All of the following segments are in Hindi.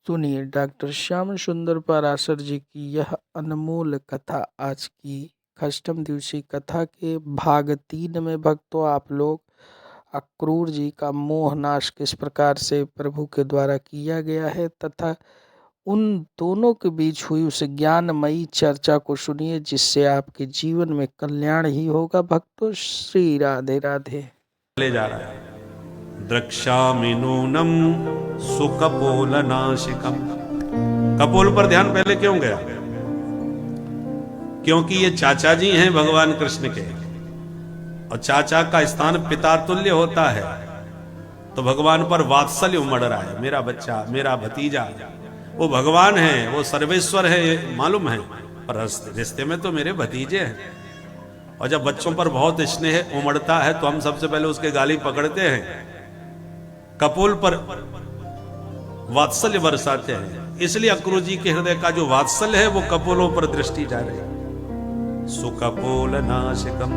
सुनिए डॉक्टर श्याम सुंदर पाराशर जी की यह अनमोल कथा। आज की अष्टम दिवसीय कथा के भाग 3 में भक्तों आप लोग अक्रूर जी का मोहनाश किस प्रकार से प्रभु के द्वारा किया गया है तथा उन दोनों के बीच हुई उस ज्ञानमयी चर्चा को सुनिए, जिससे आपके जीवन में कल्याण ही होगा। भक्तों, श्री राधे राधे। ले जा रहा है। द्रक्ष्यामि नूनम सुकपोलनाशिकम। कपोल पर ध्यान पहले क्यों गया? क्योंकि ये चाचा जी हैं भगवान कृष्ण के, और चाचा का स्थान पिता तुल्य होता है। तो भगवान पर वात्सल्य उमड़ रहा है, मेरा बच्चा, मेरा भतीजा। वो भगवान है, वो सर्वेश्वर है, ये मालूम है, पर रिश्ते में तो मेरे भतीजे हैं। और जब बच्चों पर बहुत स्नेह उमड़ता है तो हम सबसे पहले उसके गाली पकड़ते हैं, कपोल पर वात्सल्य बरसाते हैं। इसलिए अक्रूर जी के हृदय का जो वात्सल्य है वो कपोलों पर दृष्टि जा रही है। सुकपोल नाशिकम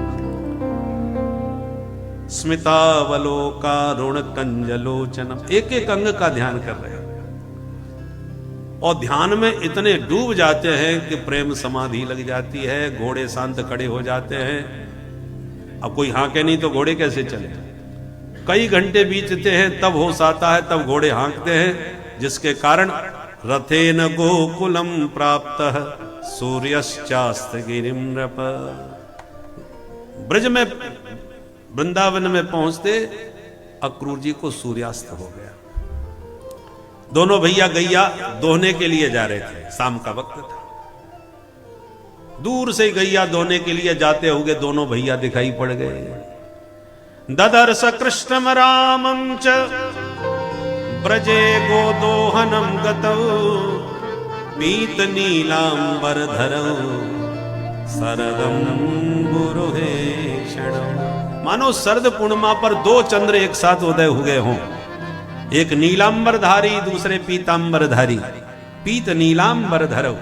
स्मितावलोकारुण कंजलोचनम। एक एक अंग का ध्यान कर रहे हैं और ध्यान में इतने डूब जाते हैं कि प्रेम समाधि लग जाती है, घोड़े शांत खड़े हो जाते हैं। अब कोई हाँके नहीं तो घोड़े कैसे चले? कई घंटे बीतते हैं तब होश आता है, तब घोड़े हाँकते हैं, जिसके कारण रथेन गोकुलम प्राप्त सूर्यश्चास्त गिरिम नृप। ब्रज में वृंदावन में पहुंचते अक्रूर जी को सूर्यास्त हो गया। दोनों भैया गैया दोहने के लिए जा रहे थे, शाम का वक्त था। दूर से गैया दोहने के लिए जाते हुए दोनों भैया दिखाई पड़ गए। ददर्श कृष्णम रामं च ब्रजे गोदोहनम गतौ पीत नीलांबरधरौ शरदं गुरुहेषणम्। मानो शरद पूर्णिमा पर दो चंद्र एक साथ उदय हुए हों, एक नीलांबरधारी दूसरे पीतांबरधारी। पीत नीलांबरधरौ।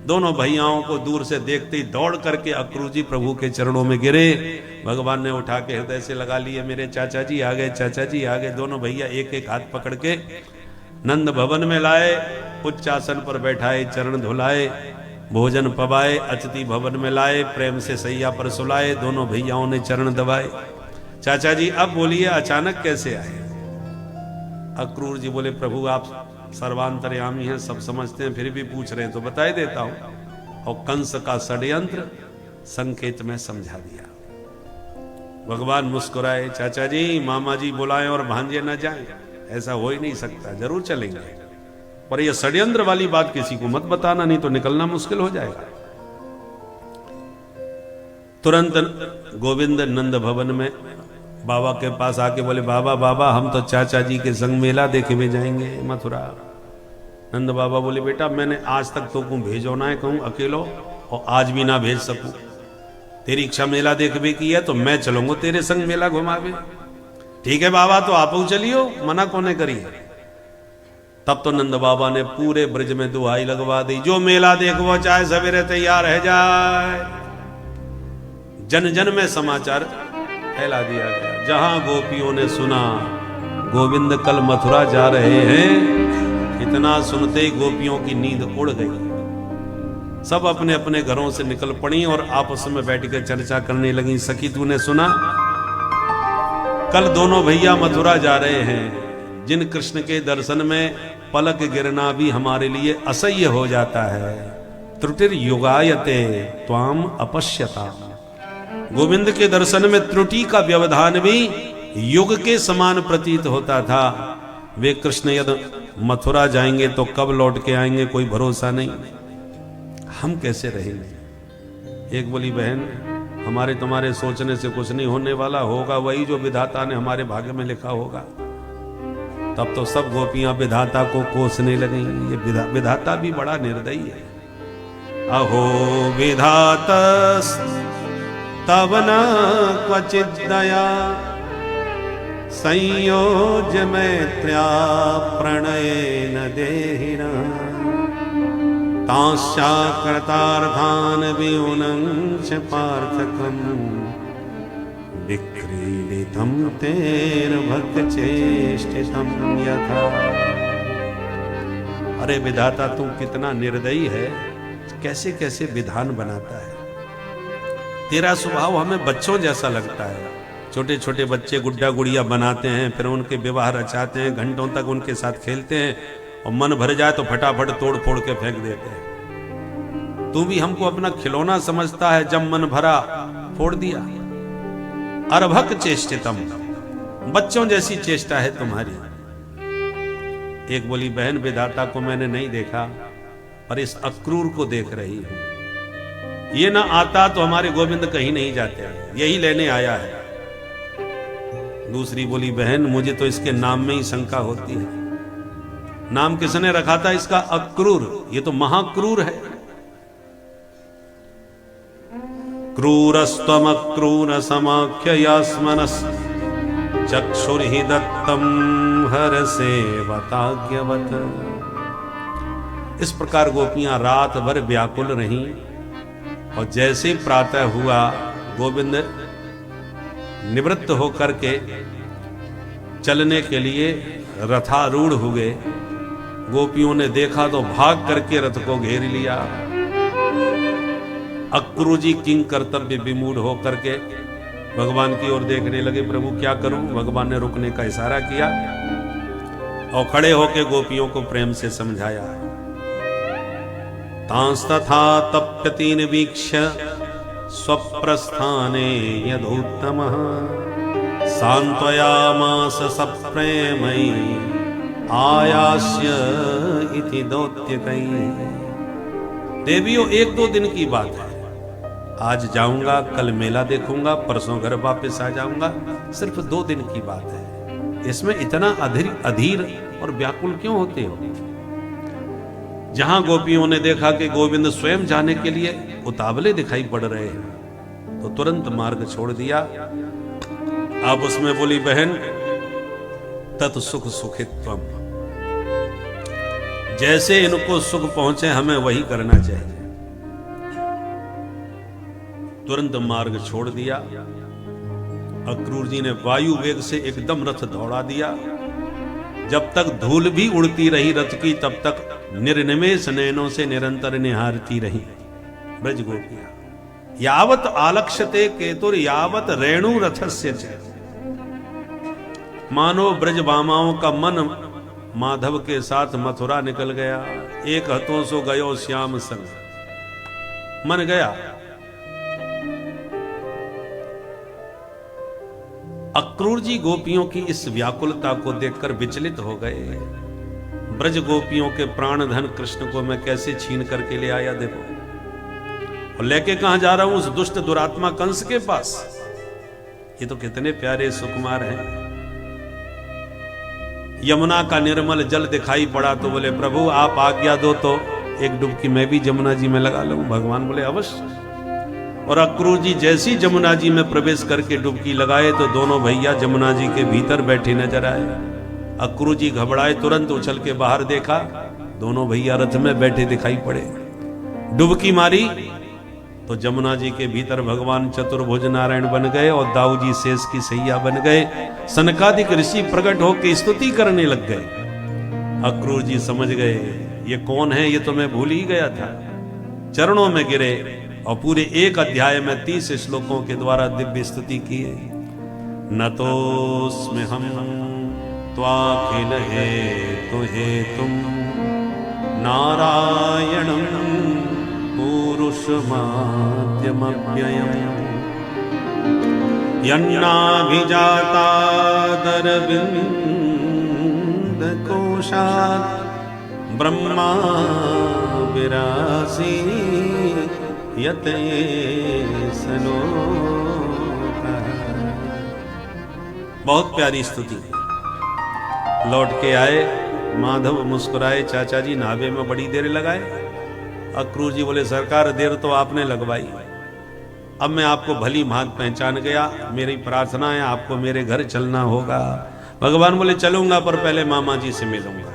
दोनों भैयाओं को दूर से देखते ही दौड़ करके अक्रूर जी प्रभु के चरणों में गिरे। भगवान ने उठा के हृदय से लगा लिए, मेरे चाचा जी आ गए, चाचा जी आ गए। दोनों भैया एक एक हाथ पकड़ के नंद भवन में लाए, उच्चासन पर बैठाए, चरण धुलाए, भोजन पवाए, अतिथि भवन में लाए, प्रेम से सैया पर सुलाए। दोनों भैयाओं ने चरण दबाए। चाचा जी अब बोलिए, अचानक कैसे आए? अक्रूर जी बोले, प्रभु आप सर्वांतर्यामी हैं, सब समझते हैं, फिर भी पूछ रहे हैं तो बताए देता हूं। और कंस का षड्यंत्र संकेत में समझा दिया। भगवान मुस्कुराए, चाचा जी मामा जी बुलाएं और भांजे न जाएं, ऐसा हो ही नहीं सकता, जरूर चलेंगे, पर यह षड्यंत्र वाली बात किसी को मत बताना, नहीं तो निकलना मुश्किल हो जाएगा। तुरंत गोविंद नंद भवन में बाबा के पास आके बोले, बाबा बाबा हम तो चाचा जी के संग मेला देखे में जाएंगे मथुरा। नंद बाबा बोले, बेटा मैंने आज तक तो को भेजो ना है, कहूं अकेलो, और आज भी ना भेज सकूं। तेरी इच्छा मेला देखने की है तो मैं चलूंगा तेरे संग मेला घुमावे। ठीक है बाबा, तो आप चलियो, मना कोने करिए। तब तो नंद बाबा ने पूरे ब्रज में दुहाई लगवा दी, जो मेला देखो चाहे सवेरे तैयार रह जाए। जन जन में समाचार फैला दिया गया। जहां गोपियों ने सुना गोविंद कल मथुरा जा रहे हैं, इतना सुनते ही गोपियों की नींद उड़ गई। सब अपने अपने घरों से निकल पड़ी और आपस में बैठकर चर्चा करने लगी। सखी तूने सुना, कल दोनों भैया मथुरा जा रहे हैं, जिन कृष्ण के दर्शन में पलक गिरना भी हमारे लिए असह्य हो जाता है। त्रुटिर युगायते त्वाम अपश्यता। गोविंद के दर्शन में त्रुटि का व्यवधान भी युग के समान प्रतीत होता था। वे कृष्ण यदि मथुरा जाएंगे तो कब लौट के आएंगे कोई भरोसा नहीं, हम कैसे रहेंगे? एक बोली, बहन हमारे तुम्हारे सोचने से कुछ नहीं होने वाला, होगा वही जो विधाता ने हमारे भाग्य में लिखा होगा। तब तो सब गोपियां विधाता को कोसने लगेंगी। ये विधाता भी बड़ा निर्दयी है। अहो विधाता तब न क्वचित दया संयोज्य मैत्र्या प्रणय न देहिना तांश्चा कृतार्थान विउनंच पार्थकम विक्रीडितम तेर भक्त चेष्टितम यथा। अरे विधाता तू कितना निर्दयी है, कैसे कैसे विधान बनाता है। तेरा स्वभाव हमें बच्चों जैसा लगता है। छोटे छोटे बच्चे गुड्डा गुड़िया बनाते हैं, फिर उनके विवाह रचाते हैं, घंटों तक उनके साथ खेलते हैं, और मन भर जाए तो फटाफट तोड़ फोड़ के फेंक देते हैं। तू भी हमको अपना खिलौना समझता है, जब मन भरा फोड़ दिया। अर्भक चेष्टितम, बच्चों जैसी चेष्टा है तुम्हारी। एक बोली, बहन विधाता को मैंने नहीं देखा, पर इस अक्रूर को देख रही हूं। ये ना आता तो हमारे गोविंद कहीं नहीं जाते, यही लेने आया है। दूसरी बोली, बहन मुझे तो इसके नाम में ही शंका होती है। नाम किसने रखा था इसका? अक्रूर। ये तो महाक्रूर है। क्रूरस्त्वमक्रूर समाख्य यास्मनस् चक्षुर्हि दत्तम हरसे वताज्ञवत। इस प्रकार गोपियां रात भर व्याकुल रहीं, और जैसे प्रातः हुआ गोविंद निवृत्त होकर के चलने के लिए रथारूढ़ हुए। गोपियों ने देखा तो भाग करके रथ को घेर लिया। अक्रूर जी किंग कर्तव्य विमूढ़ होकर के भगवान की ओर देखने लगे। प्रभु क्या करूं? भगवान ने रुकने का इशारा किया और खड़े होकर गोपियों को प्रेम से समझाया। तांस्तथा तप्यतीन वीक्ष्य स्वप्रस्थाने यदोत्तमः सांत्वयामास सप्रेमयि आयास्य इति दौत्यकैः। देवियों, 1-2 दिन की बात है। आज जाऊंगा, कल मेला देखूंगा, परसों घर वापस आ जाऊंगा। सिर्फ 2 दिन की बात है। इसमें इतना अधीर और व्याकुल क्यों होते हो? जहां गोपियों ने देखा कि गोविंद स्वयं जाने के लिए उतावले दिखाई पड़ रहे हैं, तो तुरंत मार्ग छोड़ दिया। अब उसमें बोली, बहन तत् सुख सुखित्वम, जैसे इनको सुख पहुंचे हमें वही करना चाहिए। तुरंत मार्ग छोड़ दिया। अक्रूर जी ने वायु वेग से एकदम रथ दौड़ा दिया। जब तक धूल भी उड़ती रही रथ की, तब तक निर्निमेष नयनों से निरंतर निहारती रही ब्रज गोपियां। यावत आलक्ष्यते केतुर यावत रेणु रथस्य च। मानो ब्रज बामाओं का मन माधव के साथ मथुरा निकल गया। एक हथों सो गयो श्याम संग, मन गया। अक्रूर जी गोपियों की इस व्याकुलता को देखकर विचलित हो गए। ब्रज गोपियों के प्राण धन कृष्ण को मैं कैसे छीन करके ले आया, देखो। और लेके कहां जा रहा हूं? उस दुष्ट दुरात्मा कंस के पास। ये तो कितने प्यारे सुकुमार हैं। यमुना का निर्मल जल दिखाई पड़ा तो बोले, प्रभु आप आज्ञा दो तो एक डुबकी मैं भी जमुना जी में लगा लूं। भगवान बोले, अवश्य। और अक्रूर जी जैसी जमुना जी में प्रवेश करके डुबकी लगाए तो दोनों भैया जमुना जी के भीतर बैठे नजर आए। अक्रूर जी घबराए, तुरंत उछल के बाहर देखा, दोनों भैया रथ में बैठे दिखाई पड़े। डुबकी मारी तो जमुना जी के भीतर भगवान चतुर्भुज नारायण बन गए और दाऊ जी शेष की सैया बन गए। सनकादिक ऋषि प्रकट होकर स्तुति करने लग गए। अक्रूर जी समझ गए ये कौन है, ये तो मैं भूल ही गया था। चरणों में गिरे और पूरे 1 अध्याय में 30 श्लोकों के द्वारा दिव्य स्तुति की। नतोस्मि हम त्वाखिल हेतु हेतुम नारायणं पुरुषमाद्यमव्ययम् यन्नाभिजातादरविन्दकोशात् ब्रह्मा विरासी यते सनो। बहुत प्यारी स्तुति। लौट के आए, माधव मुस्कुराए, चाचा जी नावे में बड़ी देर लगाए। अक्रूर जी बोले, सरकार देर तो आपने लगवाई, अब मैं आपको भली भांति पहचान गया। मेरी प्रार्थना है आपको मेरे घर चलना होगा। भगवान बोले, चलूंगा पर पहले मामा जी से मिलूंगा।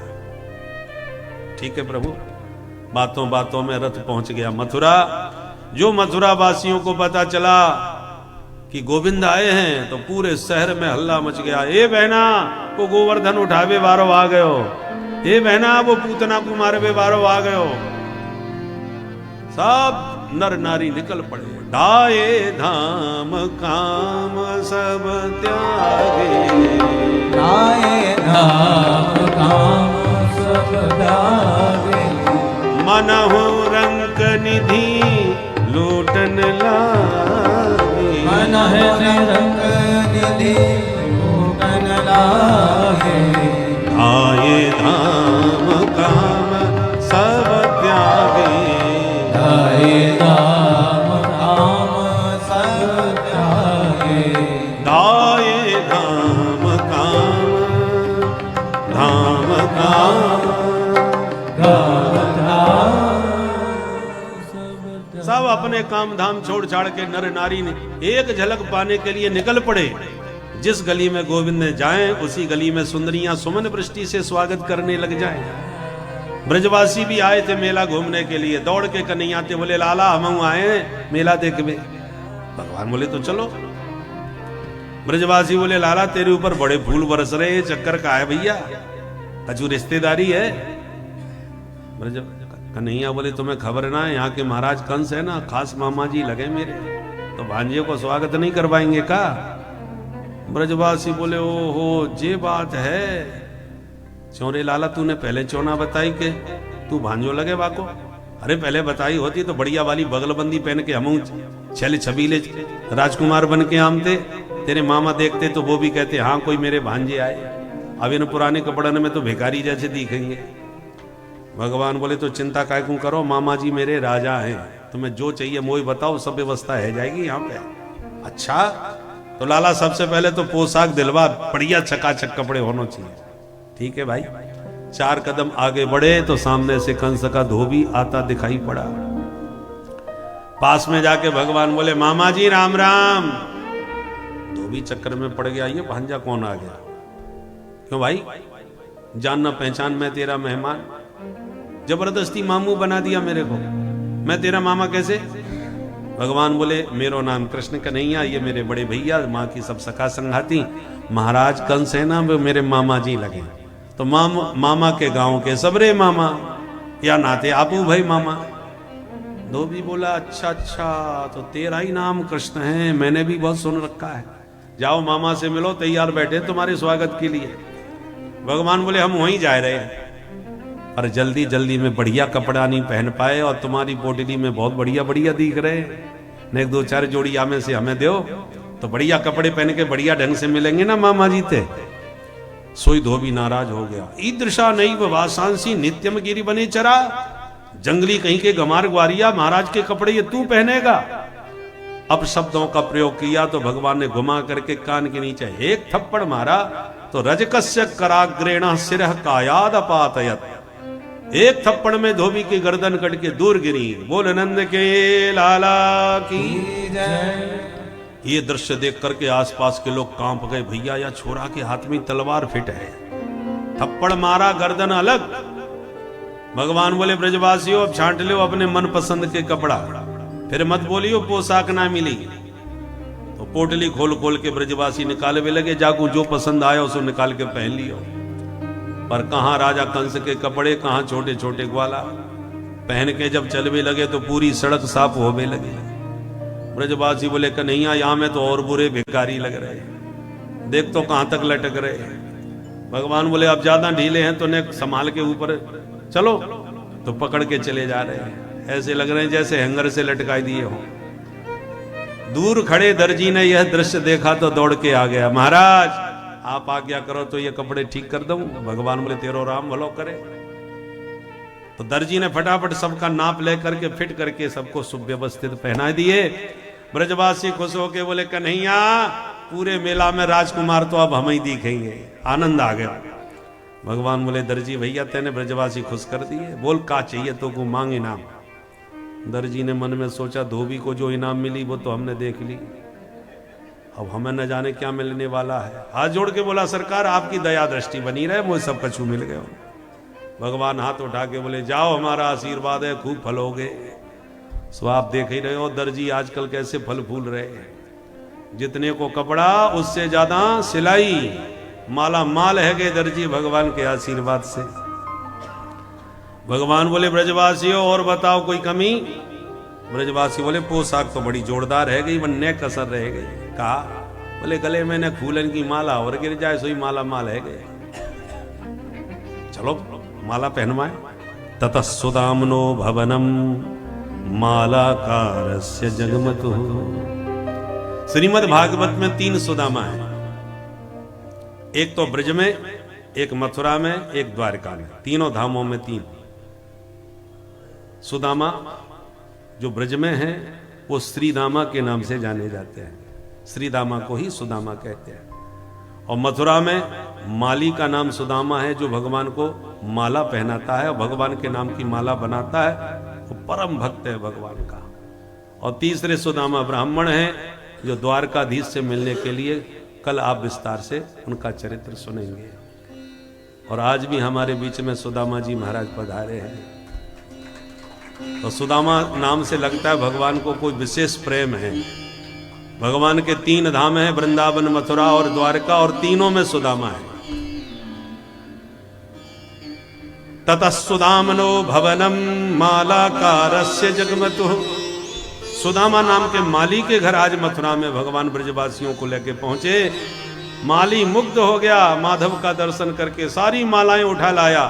ठीक है प्रभु। बातों बातों में रथ पहुंच गया मथुरा। जो मथुरा वासियों को पता चला कि गोविंद आए हैं तो पूरे शहर में हल्ला मच गया। ए बहना को गोवर्धन उठावे वारो आ गयो, हे बहना वो पूतना कुमार वे बारो आ गयो। सब नर नारी निकल पड़े। ढाए धाम काम सब त्यागे, ढाए धाम काम सब त्यागे, मनहु रंक निधि लूटन लागे, मनहु रंक निधि लूटन लागे। ढाए धाम काम सब त्यागे, ढाए धाम काम सब त्यागे, ढाए धाम काम, धाम काम, सब अपने काम धाम छोड़ छाड़ के नर नारी ने एक झलक पाने के लिए निकल पड़े। जिस गली में गोविंद ने जाएं उसी गली में सुंदरियां सुमन वृष्टि से स्वागत करने लग जाएं। ब्रजवासी भी आए थे मेला घूमने के लिए, दौड़ के कन्हैया थे, बोले लाला हम आए हैं मेला देखने। भगवान बोले तो चलो। ब्रजवासी बोले लाला तेरे ऊपर बड़े फूल बरस रहे, चक्कर का है भैया, कछु रिश्तेदारी है। ब्रज कन्हैया बोले तुम्हें खबर ना है, यहाँ के महाराज कंस है ना, खास मामा जी लगे मेरे, तो भांजे को स्वागत नहीं करवाएंगे का। ब्रजवासी बोले ओहो ये बात है। चोरे लाला तूने पहले चोना बताई के तू भांजो लगे बाको। अरे पहले बताई होती तो बढ़िया वाली बगलबंदी पहन के हम छले छबीले राजकुमार बन के आमते, तेरे मामा देखते तो वो भी कहते हाँ कोई मेरे भांजे आए। अब इन पुराने कपड़न में तो भिखारी जैसे दिखेंगे। भगवान बोले तो चिंता काय क्यों करो, मामा जी मेरे राजा हैं, तुम्हें जो चाहिए मोई बताओ, सब व्यवस्था है जाएगी यहाँ पे। अच्छा तो लाला सबसे पहले तो पोशाक दिलवा, बढ़िया चकाचक कपड़े होने चाहिए। ठीक है भाई। 4 कदम आगे बढ़े तो सामने से कंस का धोबी आता दिखाई पड़ा। पास में जाके भगवान बोले मामा जी राम राम। धोबी चक्कर में पड़ गया, ये भांजा कौन आ गया। क्यों भाई, जानना पहचान मैं तेरा मेहमान, जबरदस्ती मामू बना दिया मेरे को, मैं तेरा मामा कैसे। भगवान बोले मेरो नाम कृष्ण कन्हैया, ये मेरे बड़े भैया माँ की सब सखा संघाती, महाराज कंस है ना वो मेरे मामा जी लगे। तो मामा के गांव के सबरे मामा या नाते आपू भाई मामा। धोबी बोला अच्छा अच्छा तो तेरा ही नाम कृष्ण है, मैंने भी बहुत सुन रखा है, जाओ मामा से मिलो, तैयार बैठे तुम्हारे स्वागत के लिए। भगवान बोले हम वहीं जा रहे हैं, पर जल्दी जल्दी में बढ़िया कपड़ा नहीं पहन पाए और तुम्हारी पोटली में बहुत बढ़िया बढ़िया दिख रहे ने, एक 2-4 जोड़ी आमे से हमें दो तो बढ़िया कपड़े पहन के बढ़िया ढंग से मिलेंगे ना मामा जी थे। सोई धोबी नाराज हो गया। ईदृशा नहीं वासांसी नित्यम गिरी बने चरा, जंगली कहीं के गमार ग्वारिया, महाराज के कपड़े ये तू पहनेगा। अब शब्दों का प्रयोग किया तो भगवान ने घुमा करके कान के नीचे एक थप्पड़ मारा तो रजकस्य कराग्रेण सिरह कायाद अपातयत। एक थप्पड़ में धोबी की गर्दन कट के दूर गिरी। बोल नंद के लाला की जय। ये दृश्य देख करके आसपास के लोग कांप गए, भैया या छोरा के हाथ में तलवार फिट है, थप्पड़ मारा गर्दन अलग। भगवान बोले ब्रजवासियों अब छांट लो अपने मन पसंद के कपड़ा, फिर मत बोलियो पोशाक ना मिली। तो पोटली खोल खोल के ब्रजवासी निकाले भी लगे, जाकू जो पसंद आया उसको निकाल के पहन लियो। पर कहां राजा कंस के कपड़े, कहां छोटे छोटे ग्वाला, पहन के जब चलवे लगे तो पूरी सड़क साफ होने लगी। ब्रजवासी बोले कन्हैया यहां में तो और बुरे भिखारी लग रहे, देख तो कहां तक लटक रहे। भगवान बोले अब ज्यादा ढीले हैं तो ने संभाल के ऊपर चलो, तो पकड़ के चले जा रहे हैं, ऐसे लग रहे हैं जैसे हैंगर से लटकाई दिए हो। दूर खड़े दर्जी ने यह दृश्य देखा तो दौड़ के आ गया, महाराज आप आज्ञा करो तो ये कपड़े ठीक कर दूं। भगवान बोले तेरो राम भलो करे। तो दर्जी ने फटाफट सबका नाप लेकर के फिट करके सबको सुव्यवस्थित पहना दिए। ब्रजवासी खुश होके बोले कन्हैया पूरे मेला में राजकुमार तो अब हम ही दिखेंगे। आनंद आ गया। भगवान बोले दर्जी भैया तेने ब्रजवासी खुश कर दिए, बोल का चाहिए तो को मांग इनाम। दर्जी ने मन में सोचा धोबी को जो इनाम मिली वो तो हमने देख ली, अब हमें न जाने क्या मिलने वाला है। हाथ जोड़ के बोला सरकार आपकी दया दृष्टि बनी रहे, मुझे सब कछु मिल गया। भगवान हाथ उठा के बोले जाओ हमारा आशीर्वाद है, खूब फलोगे। सो आप देख ही रहे हो दर्जी आजकल कैसे फल फूल रहे हैं, जितने को कपड़ा उससे ज्यादा सिलाई, माला माल है गए दर्जी भगवान के आशीर्वाद से। भगवान बोले ब्रजवासियों और बताओ कोई कमी? ब्रजवासी बोले पोशाक तो बड़ी जोरदार है गई, वन्य कसर रह गई। कहा बोले गले में न फूलन की माला और गिर जाए सोई माला माल है गए। चलो माला पहनवाए। ततः सुदामनो भवनम मालाकारस्य जगमतु। श्रीमद् भागवत में 3 सुदामा है, एक तो ब्रज में, एक मथुरा में, एक द्वारका में, तीनों धामों में 3 सुदामा। जो ब्रज में है वो श्रीदामा के नाम से जाने जाते हैं, श्रीदामा को ही सुदामा कहते हैं। और मथुरा में माली का नाम सुदामा है, जो भगवान को माला पहनाता है और भगवान के नाम की माला बनाता है, वो परम भक्त है भगवान का। और तीसरे सुदामा ब्राह्मण हैं, जो द्वारकाधीश से मिलने के लिए कल आप विस्तार से उनका चरित्र सुनेंगे। और आज भी हमारे बीच में सुदामा जी महाराज पधारे हैं। तो सुदामा नाम से लगता है भगवान को कोई विशेष प्रेम है। भगवान के 3 धाम हैं, वृंदावन, मथुरा और द्वारका, और तीनों में सुदामा है। ततः सुदामनो भवनम मालाकारस्य जगमतु। सुदामा नाम के माली के घर आज मथुरा में भगवान ब्रजवासियों को लेके पहुंचे। माली मुग्ध हो गया माधव का दर्शन करके, सारी मालाएं उठा लाया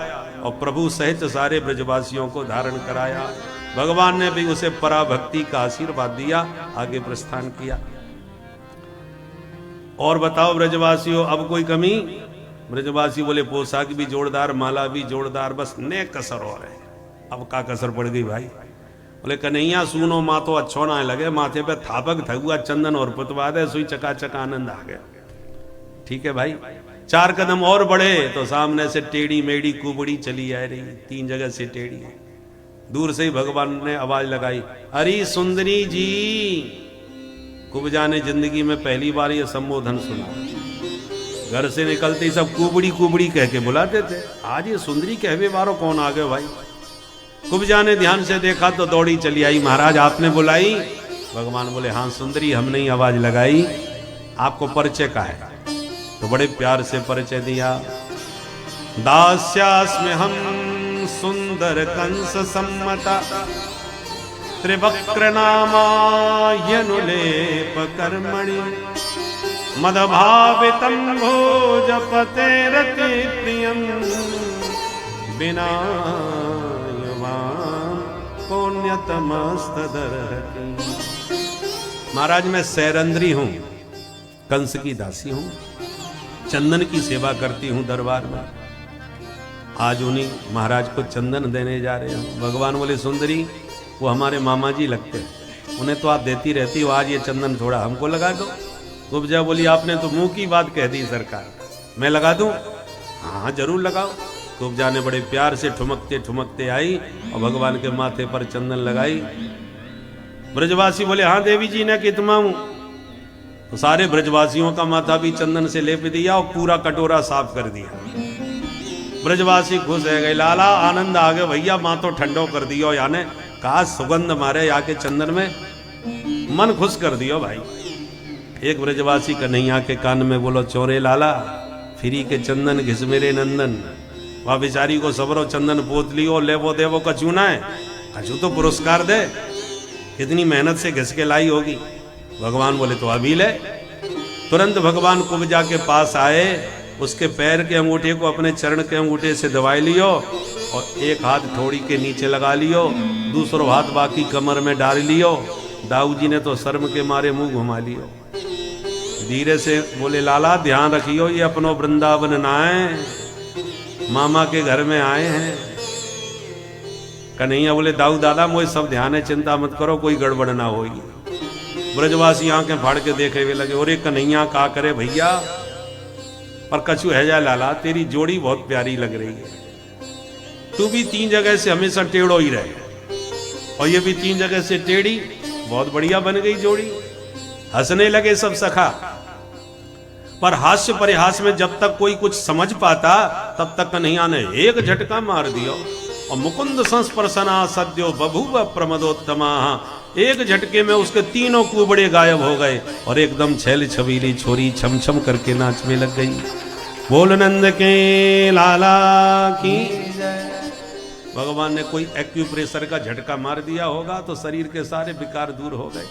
और प्रभु सहित सारे ब्रजवासियों को धारण कराया। भगवान ने भी उसे पराभक्ति का आशीर्वाद दिया, आगे प्रस्थान किया। और बताओ ब्रजवासियों अब कोई कमी? ब्रजवासी बोले पोशाक भी जोरदार, माला भी जोरदार, बस ने कसर और है। अब का कसर पड़ गई भाई? बोले कन्हैया सुनो माँ तो अच्छो ना लगे, माथे पे थापक थगुआ चंदन और पुतवा दे, सुई चकाचक आनंद आ गया। ठीक है भाई। 4 कदम और बढ़े तो सामने से टेढ़ी मेढ़ी कुबड़ी चली आ रही, 3 जगह से टेढ़ी। दूर से ही भगवान ने आवाज लगाई, अरे सुंदरी जी। कुब्जा ने जिंदगी में पहली बार ये संबोधन सुना। घर से निकलते ही सब कुबड़ी कुबड़ी कह के बुलाते थे, आज ये सुंदरी कहवे वालों कौन आ गए भाई? कुब्जा ने ध्यान से देखा तो दौड़ी चली आई, महाराज आपने बुलाई? भगवान बोले हाँ सुंदरी, हमने ही आवाज लगाई। आपको परिचय का है? तो बड़े प्यार से परिचय दिया। दास्यास्मि हम सुंदर कंस सम्मता, त्रिवक्र नामायनुलेप कर्मणि, मदभावितं भोजपतेरति प्रियं, बिना पुण्यतमस्तदर्हति। महाराज मैं सैरंद्री हूं, कंस की दासी हूं, चंदन की सेवा करती हूं दरबार में। आज उन्हीं महाराज को चंदन देने जा रहे हूं। भगवान बोले सुंदरी वो हमारे मामा जी लगते हैं, उन्हें तो आप देती रहती हो, आज ये चंदन थोड़ा हमको लगा दो। कुब्जा बोली आपने तो मुंह की बात कह दी सरकार, मैं लगा दूं? हाँ जरूर लगाओ। कुब्जा ने बड़े प्यार से ठुमकते ठुमकते आई और भगवान के माथे पर चंदन लगाई। ब्रजवासी बोले हाँ देवी जी ने कितमाऊं। तो सारे ब्रजवासियों का माथा भी चंदन से लेप दिया और पूरा कटोरा साफ कर दिया। ब्रजवासी खुश है गए, लाला आनंद आ गया भैया, माँ तो ठंडो कर दियो, यानी कहा सुगंध मारे आके चंदन में, मन खुश कर दियो भाई। एक ब्रजवासी कन्हैया के कान में बोलो, चोरे लाला फ्री के चंदन घिस मेरे नंदन। वह बेचारी को सबरो चंदन पोत लियो, ले वो दे वो कछू ना है, कछू तो पुरस्कार दे, कितनी मेहनत से घिस के लाई होगी। भगवान बोले तो अभी ले। तुरंत भगवान कुब्जा के पास आए, उसके पैर के अंगूठे को अपने चरण के अंगूठे से दबाई लियो और एक हाथ थोड़ी के नीचे लगा लियो, दूसरो हाथ बाकी कमर में डाल लियो। दाऊ जी ने तो शर्म के मारे मुंह घुमा लियो। धीरे से बोले लाला ध्यान रखियो, ये अपनो वृंदावन ना है, मामा के घर में आए हैं। कन्हैया बोले दाऊ दादा मोए सब ध्यान है, चिंता मत करो, कोई गड़बड़ ना होगी। ब्रजवासी आंखें फाड़ के देखे हुए लगे, और कन्हैया का करे भैया, पर कछु है जा लाला, तेरी जोड़ी बहुत प्यारी लग रही है। तू भी 3 जगह से हमेशा टेढ़ो ही रहे और ये भी 3 जगह से टेढ़ी, बहुत बढ़िया बन गई जोड़ी। हंसने लगे सब सखा। पर हास्य परिहास में जब तक कोई कुछ समझ पाता तब तक कन्हैया ने एक झटका मार दिया और मुकुंद संस्पर्शना सद्यो बभूव प्रमदोत्तमा। एक झटके में उसके 3 कुबड़े गायब हो गए और एकदम छैल छबीली छोरी छम छम करके नाचने लग गई। बोल नंद के लाला की। भगवान ने कोई एक्यूप्रेशर का झटका मार दिया होगा तो शरीर के सारे विकार दूर हो गए।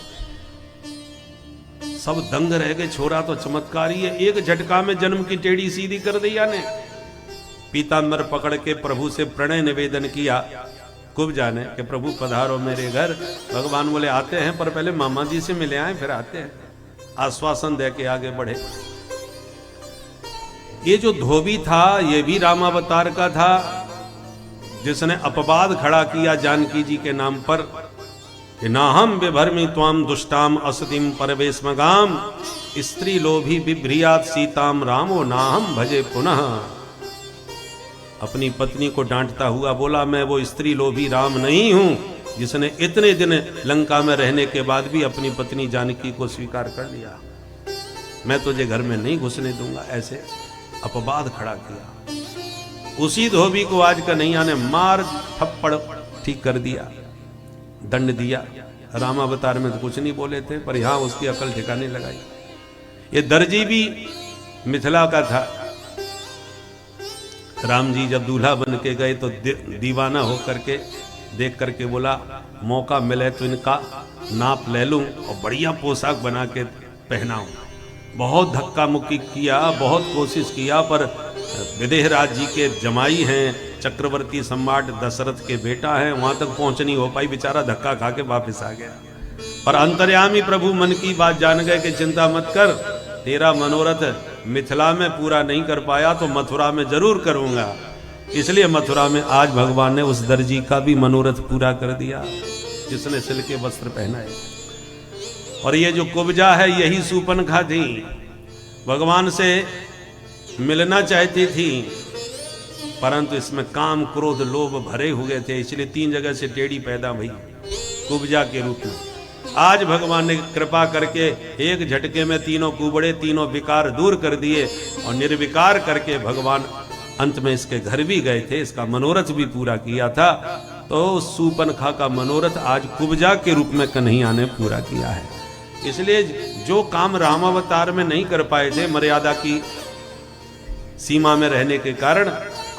सब दंग रह गए, छोरा तो चमत्कारी है, एक झटका में जन्म की टेढ़ी सीधी कर दिया ने। पीतांबर पकड़ के प्रभु से प्रणय निवेदन किया कुब्जा ने कि प्रभु पधारो मेरे घर। भगवान बोले आते हैं, पर पहले मामा जी से मिले आए फिर आते हैं। आश्वासन दे के आगे बढ़े। ये जो धोबी था ये भी रामावतार का था, जिसने अपवाद खड़ा किया जानकी जी के नाम पर कि नाहम विभर्मि त्वाम दुष्टाम असतिम परवेशमगाम स्त्री लोभी बिभ्रियात सीताम रामो नाहम भजे पुनः। अपनी पत्नी को डांटता हुआ बोला मैं वो स्त्री लोभी राम नहीं हूं जिसने इतने दिन लंका में रहने के बाद भी अपनी पत्नी जानकी को स्वीकार कर लिया। मैं तुझे घर में नहीं घुसने दूंगा, ऐसे अपवाद खड़ा किया। उसी धोबी को आज का नहीं आने मार थप्पड़ ठीक कर दिया, दंड दिया। रामावतार में तो कुछ नहीं बोले थे, पर यहां उसकी अकल ठिकाने लगाई। ये दर्जी भी मिथिला का था। राम जी जब दूल्हा बन के गए तो दीवाना होकर के देख करके बोला मौका मिले तो इनका नाप ले लूं और बढ़िया पोशाक बना के पहनाऊं। बहुत धक्का मुक्की किया, बहुत कोशिश किया, पर विदेहराज जी के जमाई हैं, चक्रवर्ती सम्राट दशरथ के बेटा हैं, वहां तक पहुंच नहीं हो पाई। बेचारा धक्का खा के वापिस आ गया। पर अंतर्यामी प्रभु मन की बात जान गए कि चिंता मत कर, तेरा मनोरथ मिथिला में पूरा नहीं कर पाया तो मथुरा में जरूर करूंगा। इसलिए मथुरा में आज भगवान ने उस दर्जी का भी मनोरथ पूरा कर दिया जिसने सिल के वस्त्र पहनाए। और ये जो कुब्जा है यही सूपनखा थी, भगवान से मिलना चाहती थी, परंतु इसमें काम क्रोध लोभ भरे हुए थे, इसलिए 3 जगह से टेढ़ी पैदा हुई कुब्जा के रूप में। आज भगवान ने कृपा करके एक झटके में तीनों कुबड़े, तीनों विकार दूर कर दिए और निर्विकार करके भगवान अंत में इसके घर भी गए थे, इसका मनोरथ भी पूरा किया था। तो सूपनखा का मनोरथ आज कुब्जा के रूप में कन्हैया ने पूरा किया है। इसलिए जो काम रामावतार में नहीं कर पाए थे मर्यादा की सीमा में रहने के कारण,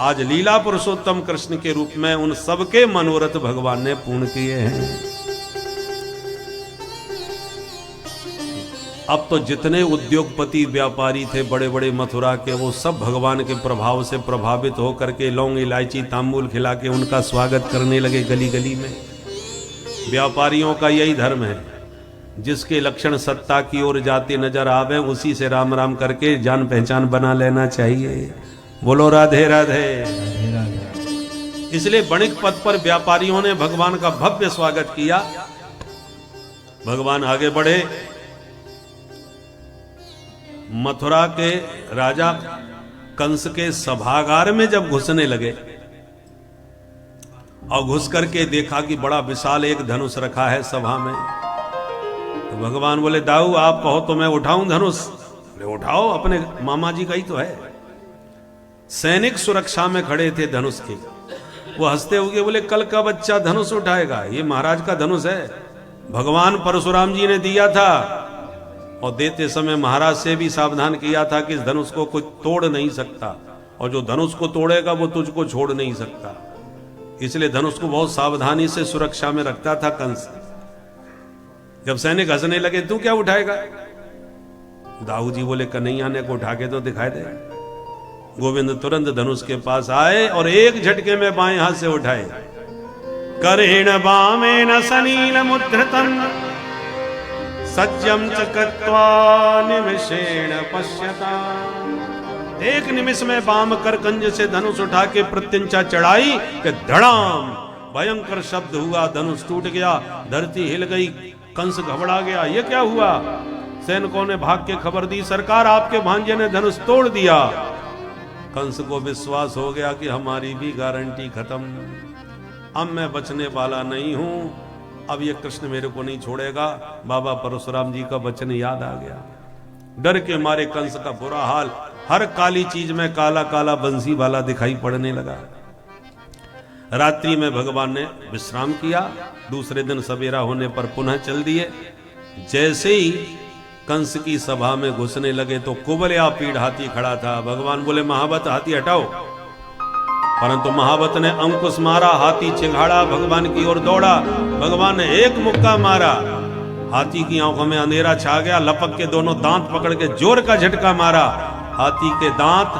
आज लीला पुरुषोत्तम कृष्ण के रूप में उन सबके मनोरथ भगवान ने पूर्ण किए हैं। अब तो जितने उद्योगपति व्यापारी थे बड़े बड़े मथुरा के, वो सब भगवान के प्रभाव से प्रभावित होकर के लौंग इलायची तांबूल खिला के उनका स्वागत करने लगे गली गली में। व्यापारियों का यही धर्म है, जिसके लक्षण सत्ता की ओर जाते नजर आवे उसी से राम राम करके जान पहचान बना लेना चाहिए। बोलो राधे राधे। इसलिए बणिक पथ पर व्यापारियों ने भगवान का भव्य स्वागत किया। भगवान आगे बढ़े। मथुरा के राजा कंस के सभागार में जब घुसने लगे और घुस करके देखा कि बड़ा विशाल एक धनुष रखा है सभा में, तो भगवान बोले दाऊ आप कहो तो मैं उठाऊं धनुष। बोले उठाओ, अपने मामा जी का ही तो है। सैनिक सुरक्षा में खड़े थे धनुष के। वो हंसते हुए बोले कल का बच्चा धनुष उठाएगा, ये महाराज का धनुष है, भगवान परशुराम जी ने दिया था। और देते समय महाराज से भी सावधान किया था कि इस धनुष को कोई तोड़ नहीं सकता, और जो धनुष को तोड़ेगा वो तुझको छोड़ नहीं सकता। इसलिए धनुष को बहुत सावधानी से सुरक्षा में रखता था कंस। जब सैनिक हंसने लगे तू क्या उठाएगा? दाऊ जी बोले कन्हैया ने को उठा के तो दिखाई दे। गोविंद तुरंत धनुष के पास आए और एक झटके में बाएं हाथ से उठाए। करेण बामेन सनील मुद्रतन सज्जम चकत्वा निमिषेण पश्यता। एक निमिष में बाम कर कंज से धनुष उठा के प्रत्यंचा चढ़ाई कि धड़ाम भयंकर शब्द हुआ, धनुष टूट गया, धरती हिल गई, कंस घबरा गया। ये क्या हुआ? सैनिकों ने भाग के खबर दी सरकार आपके भांजे ने धनुष तोड़ दिया। कंस को विश्वास हो गया कि हमारी भी गारंटी खत्म, अब मैं बचने वाला नहीं हूं, अब ये कृष्ण मेरे को नहीं छोड़ेगा। बाबा परशुराम जी का वचन याद आ गया। डर के मारे कंस का बुरा हाल, हर काली चीज में काला काला बंसी वाला दिखाई पड़ने लगा। रात्रि में भगवान ने विश्राम किया, दूसरे दिन सवेरा होने पर पुनः चल दिए। जैसे ही कंस की सभा में घुसने लगे तो कुबलिया पीढ़ हाथी खड़ा था। भगवान बोले महावत हाथी हटाओ। परंतु महावत ने अंकुश मारा, हाथी चिंघाड़ा, भगवान की ओर दौड़ा। भगवान ने एक मुक्का मारा, हाथी की आंखों में अंधेरा छा गया। लपक के दोनों दांत पकड़ के जोर का झटका मारा, हाथी के दांत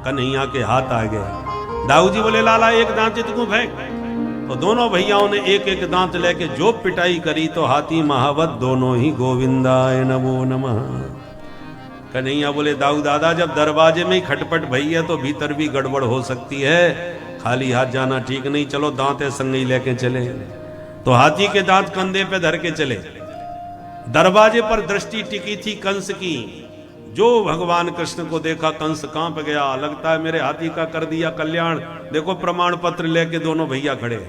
कन्हैया के हाथ आ गए। दाऊ जी बोले लाला एक दांत इतकू फेंक। तो दोनों भैयाओं ने एक एक दांत लेके जो पिटाई करी तो हाथी महावत दोनों ही गोविंदाय नमो नमः। कन्हैया बोले दाऊ दादा जब दरवाजे में ही खटपट भई है तो भीतर भी गड़बड़ हो सकती है, खाली हाथ जाना ठीक नहीं, चलो दांत संग ही लेके चले। तो हाथी के दांत कंधे पे धर के चले। दरवाजे पर दृष्टि टिकी थी कंस की, जो भगवान कृष्ण को देखा कंस कांप गया, लगता है मेरे हाथी का कर दिया कल्याण। देखो प्रमाण पत्र लेके दोनों भैया खड़े।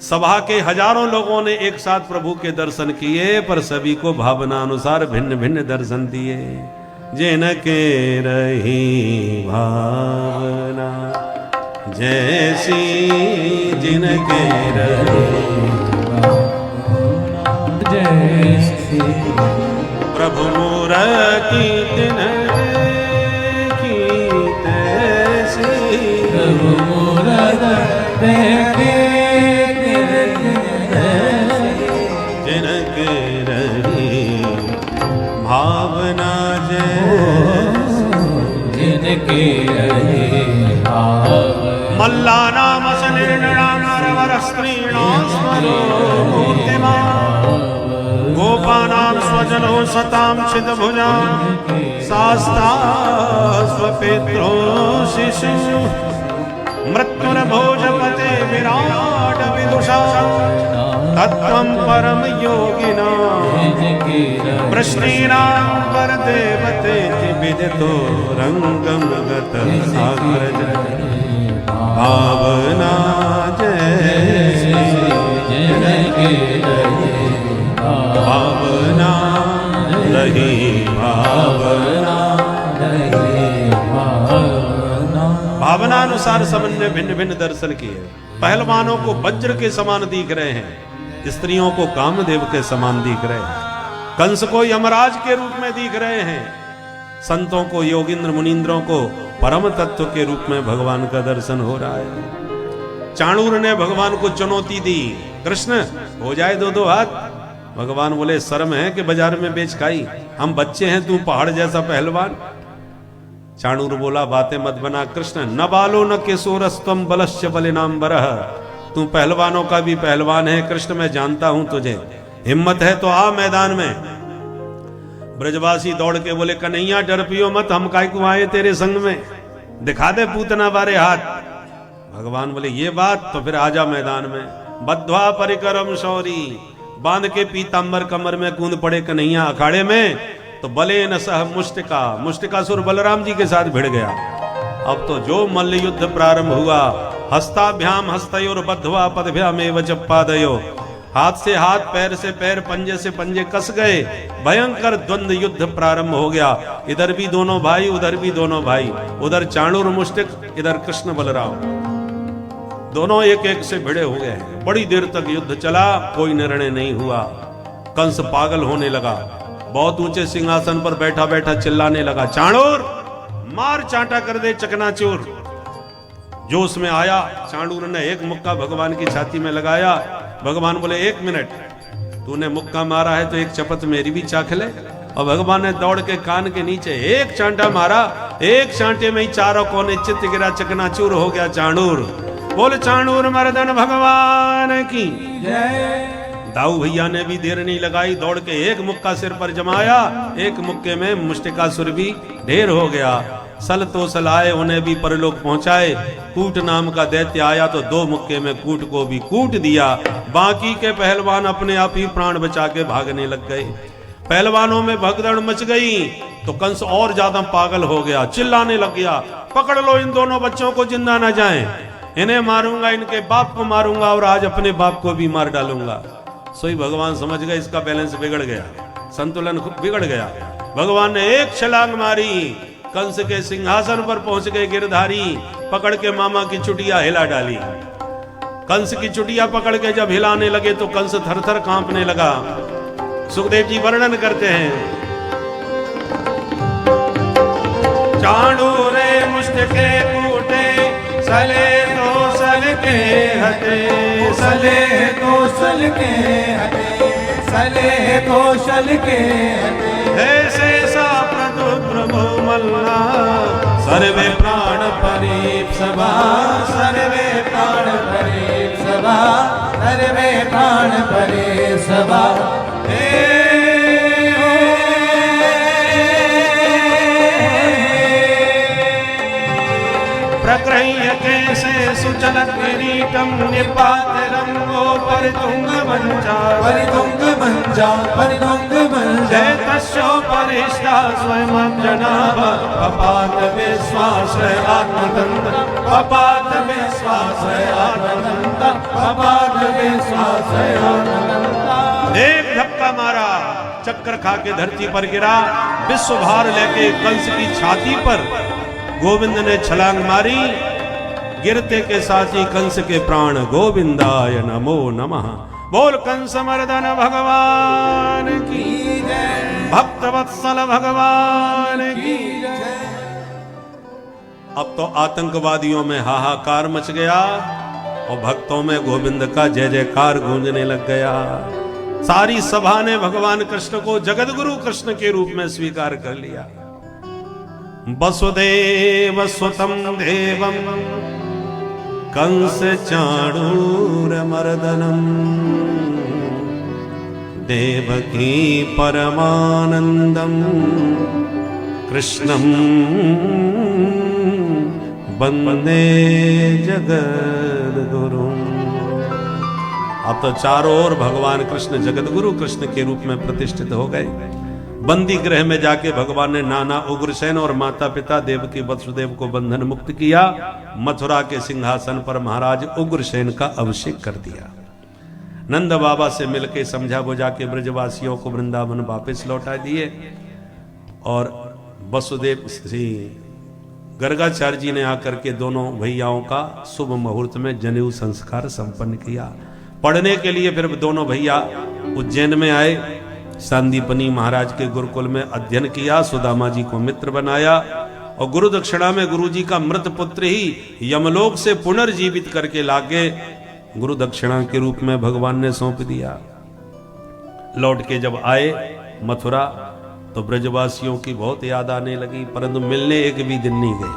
सभा के हजारों लोगों ने एक साथ प्रभु के दर्शन किए, पर सभी को भावना अनुसार भिन्न भिन्न दर्शन दिए। जिनके रही भावना जैसी, जिनके रही जैसी, प्रभु मूरति दिन की तैसी, प्रभु मूरति देखी जिनके रही भावना जैसी, जिनके रही भावना। मल्ला नाम सनिर्णयाम नरवर स्त्रीणां स्मरो मूर्तिमान्, गोपानां स्वजनो सतां चिदभुजां, शास्ता स्वपित्रो शिशु, मृत्युर्भोजपते विराट विदुषा, तत्त्वं परम योगिनां वृष्णीनां वरदेवते विदितो रंगं गतः सागरज, भावना जैसी, भावना रही भावना। भावना अनुसार सबने भिन्न भिन्न दर्शन किए। पहलवानों को वज्र के समान दिख रहे हैं, स्त्रियों को कामदेव के समान दिख रहे हैं, कंस को यमराज के रूप में दिख रहे हैं, संतों को योगिंद्र मुनींद्रों को परम तत्व के रूप में भगवान का दर्शन हो रहा है। चाणूर ने भगवान को चुनौती दी, कृष्ण हो जाए दो दो हाथ। भगवान बोले शर्म है कि बाजार में बेच खाई, हम बच्चे हैं, तू पहाड़ जैसा पहलवान। चाणूर बोला बातें मत बना कृष्ण, न बालो न किशोरस्तम बलश्च बलिनांबरः, तू पहलवानों का भी पहलवान है कृष्ण, मैं जानता हूं तुझे, हिम्मत है तो आ मैदान में। ब्रजवासी दौड़ के बोले कन्हैया डर पियो मत, हम काय को आए तेरे संग में, दिखा दे पूतना बारे हाथ। भगवान बोले ये बात, तो फिर आजा मैदान में। बद्ध्वा परिकरम शौरी, बांध के पीतांबर कमर में कूद पड़े कन्हैया अखाड़े में। तो बले न सह मुष्टिका, मुष्टिकासुर बलराम जी के साथ भिड़ गया। अब तो जो मल्ल युद्ध प्रारंभ हुआ, हस्ताभ्याम हस्तयोर बद्ध्वा पदभ्यामेव च पादयो, हाथ से हाथ पैर से पैर पंजे से पंजे कस गए, भयंकर द्वंद्व युद्ध प्रारंभ हो गया। इधर भी दोनों भाई, उधर भी दोनों भाई, उधर चाणूर मुष्टिक, इधर कृष्ण बलराम, दोनों एक एक से भिड़े हो गए। बड़ी देर तक युद्ध चला, कोई निर्णय नहीं हुआ। कंस पागल होने लगा, बहुत ऊंचे सिंहासन पर बैठा बैठा चिल्लाने लगा, चाणूर मार चांटा कर दे चकनाचूर। जोश में आया, चाणूर ने एक मुक्का भगवान की छाती में लगाया। भगवान बोले एक मिनट, तूने मुक्का मारा है तो एक चपत मेरी भी चाख ले। और भगवान ने दौड़ के कान के नीचे एक चांटा मारा, एक चांटे में ही चारों कोने चित्त गिरा, चकनाचूर हो गया चाणूर। बोल चाणूर मर्दन भगवान की जय। दाऊ भैया ने भी देर नहीं लगाई, दौड़ के एक मुक्का सिर पर जमाया, एक मुक्के में मुष्टिकासुर भी ढेर हो गया। सल तो सलाए, उन्हें भी परलोक पहुंचाए। कूट नाम का दैत्य आया तो दो मुक्के में कूट को भी कूट दिया। बाकी के पहलवान अपने आप ही प्राण बचा के भागने लग गए। पहलवानों में भगदड़ मच गई तो कंस और ज्यादा पागल हो गया, चिल्लाने लग गया, पकड़ लो इन दोनों बच्चों को, जिंदा ना जाएं, इन्हें मारूंगा, इनके बाप को मारूंगा और आज अपने बाप को भी मार डालूंगा। सोई भगवान समझ गए इसका बैलेंस बिगड़ गया, संतुलन बिगड़ गया। भगवान ने एक छलांग मारी, कंस के सिंहासन पर पहुंच गए गिरधारी, पकड़ के मामा की चुटिया हिला डाली। कंस की चुटिया पकड़ के जब हिलाने लगे तो कंस थर थर कांपने लगा। सुखदेव जी वर्णन करते हैं, चाणूरे मुष्टिके कूटे सले तो सल के हटे, सले कौशल के हटे, सले कौशल के हटे। ऐसे सा प्रभु मल्ला सर्वे प्राण परीप सभा, सर्वे प्राण परीप सभा, सर्वे प्राण परीप सभा। प्रक्रह्य कैसे सुचल किरीटम निपातिरं वो परितुंग मंचा, परितुंग मंचा, परितुंग मंचा। जय तस्योपरिष्टा स्वयं जनाभ पपात विश्वास आत्मतंत्र, पपात विश्वास आत्मतंत्र, पपात विश्वास आत्मतंत्र। एक धक्का मारा, चक्कर खा के धरती पर गिरा, विश्व भार लेके कंस की छाती पर गोविंद ने छलांग मारी। गिरते के साथ ही कंस के प्राण गोविंदाय नमो नमः। बोल कंस मर्दन भगवान की जय, भक्त वत्सल भगवान की जय। अब तो आतंकवादियों में हाहाकार मच गया और भक्तों में गोविंद का जय जयकार गूंजने लग गया। सारी सभा ने भगवान कृष्ण को जगतगुरु कृष्ण के रूप में स्वीकार कर लिया। वसुदेव सुतं देवं कंस चाणूर मर्दनम, देवकी परमानंदम कृष्णं वंदे जगद्गुरुम्। अब तो चारों ओर भगवान कृष्ण जगतगुरु कृष्ण के रूप में प्रतिष्ठित हो गए। बंदी गृह में जाके भगवान ने नाना उग्रसेन और माता पिता देवकी वसुदेव को बंधन मुक्त किया। मथुरा के सिंहासन पर महाराज उग्रसेन का अभिषेक कर दिया। नंद बाबा से मिलके समझा बुझा के ब्रजवासियों को वृंदावन वापस लौटा दिए और वसुदेव श्री गर्गाचार्य जी ने आकर के दोनों भैयाओं का शुभ मुहूर्त में जनेऊ संस्कार संपन्न किया। पढ़ने के लिए फिर दोनों भैया उज्जैन में आए। सांदीपनी महाराज के गुरुकुल में अध्ययन किया, सुदामा जी को मित्र बनाया और गुरु दक्षिणा में गुरु जी का मृत पुत्र ही यमलोक से पुनर्जीवित करके लाके गुरु दक्षिणा के रूप में भगवान ने सौंप दिया। लौट के जब आए मथुरा तो ब्रजवासियों की बहुत याद आने लगी, परंतु मिलने एक भी दिन नहीं गए।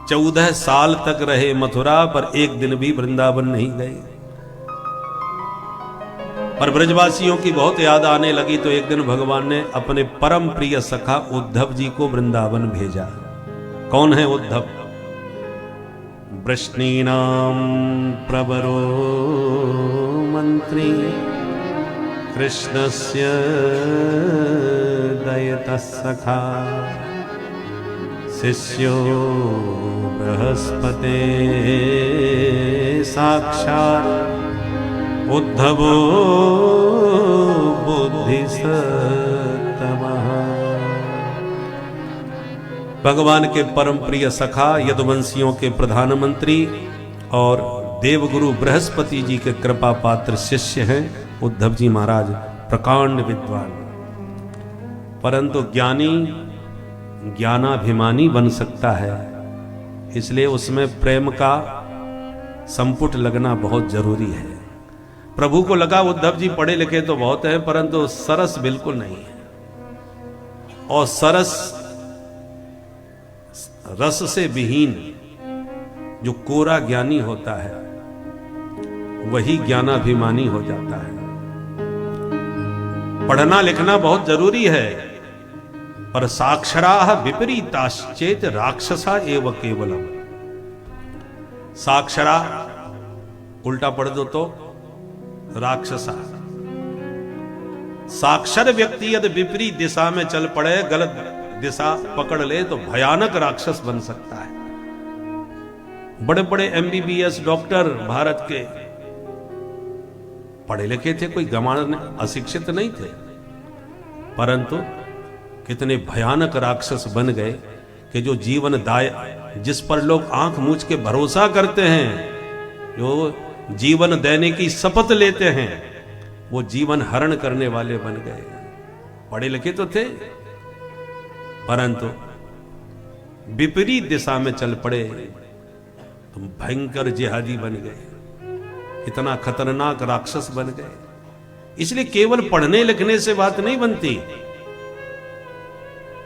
14 साल तक रहे मथुरा पर एक दिन भी वृंदावन नहीं गए। पर ब्रजवासियों की बहुत याद आने लगी तो एक दिन भगवान ने अपने परम प्रिय सखा उद्धव जी को वृंदावन भेजा। कौन है उद्धव? वृष्णीनां प्रवरो मंत्री कृष्णस्य दयतः सखा शिष्यो बृहस्पते साक्षात् उद्धवो बुद्धिसत्तमः। भगवान के परम प्रिय सखा, यदुवंशियों के प्रधानमंत्री और देवगुरु बृहस्पति जी के कृपा पात्र शिष्य हैं उद्धव जी महाराज। प्रकांड विद्वान, परंतु ज्ञानी ज्ञानाभिमानी बन सकता है, इसलिए उसमें प्रेम का संपुट लगना बहुत जरूरी है। प्रभु को लगा उद्धव जी पढ़े लिखे तो बहुत हैं, परंतु सरस बिल्कुल नहीं है। और सरस रस से विहीन जो कोरा ज्ञानी होता है वही ज्ञानाभिमानी हो जाता है। पढ़ना लिखना बहुत जरूरी है, पर साक्षराः विपरीताश्चेत राक्षसा एव केवलम। साक्षरा उल्टा पढ़ दो तो राक्षसा। साक्षर व्यक्ति यदि विपरीत दिशा में चल पड़े, गलत दिशा पकड़ ले तो भयानक राक्षस बन सकता है। बड़े बड़े MBBS डॉक्टर भारत के पढ़े लिखे थे, कोई गंवार अशिक्षित नहीं थे, परंतु कितने भयानक राक्षस बन गए कि जो जीवन दाय, जिस पर लोग आंख मूंछ के भरोसा करते हैं, जो जीवन देने की शपथ लेते हैं, वो जीवन हरण करने वाले बन गए। पढ़े लिखे तो थे, परंतु विपरीत दिशा में चल पड़े तुम भयंकर जिहादी बन गए, इतना खतरनाक राक्षस बन गए। इसलिए केवल पढ़ने लिखने से बात नहीं बनती,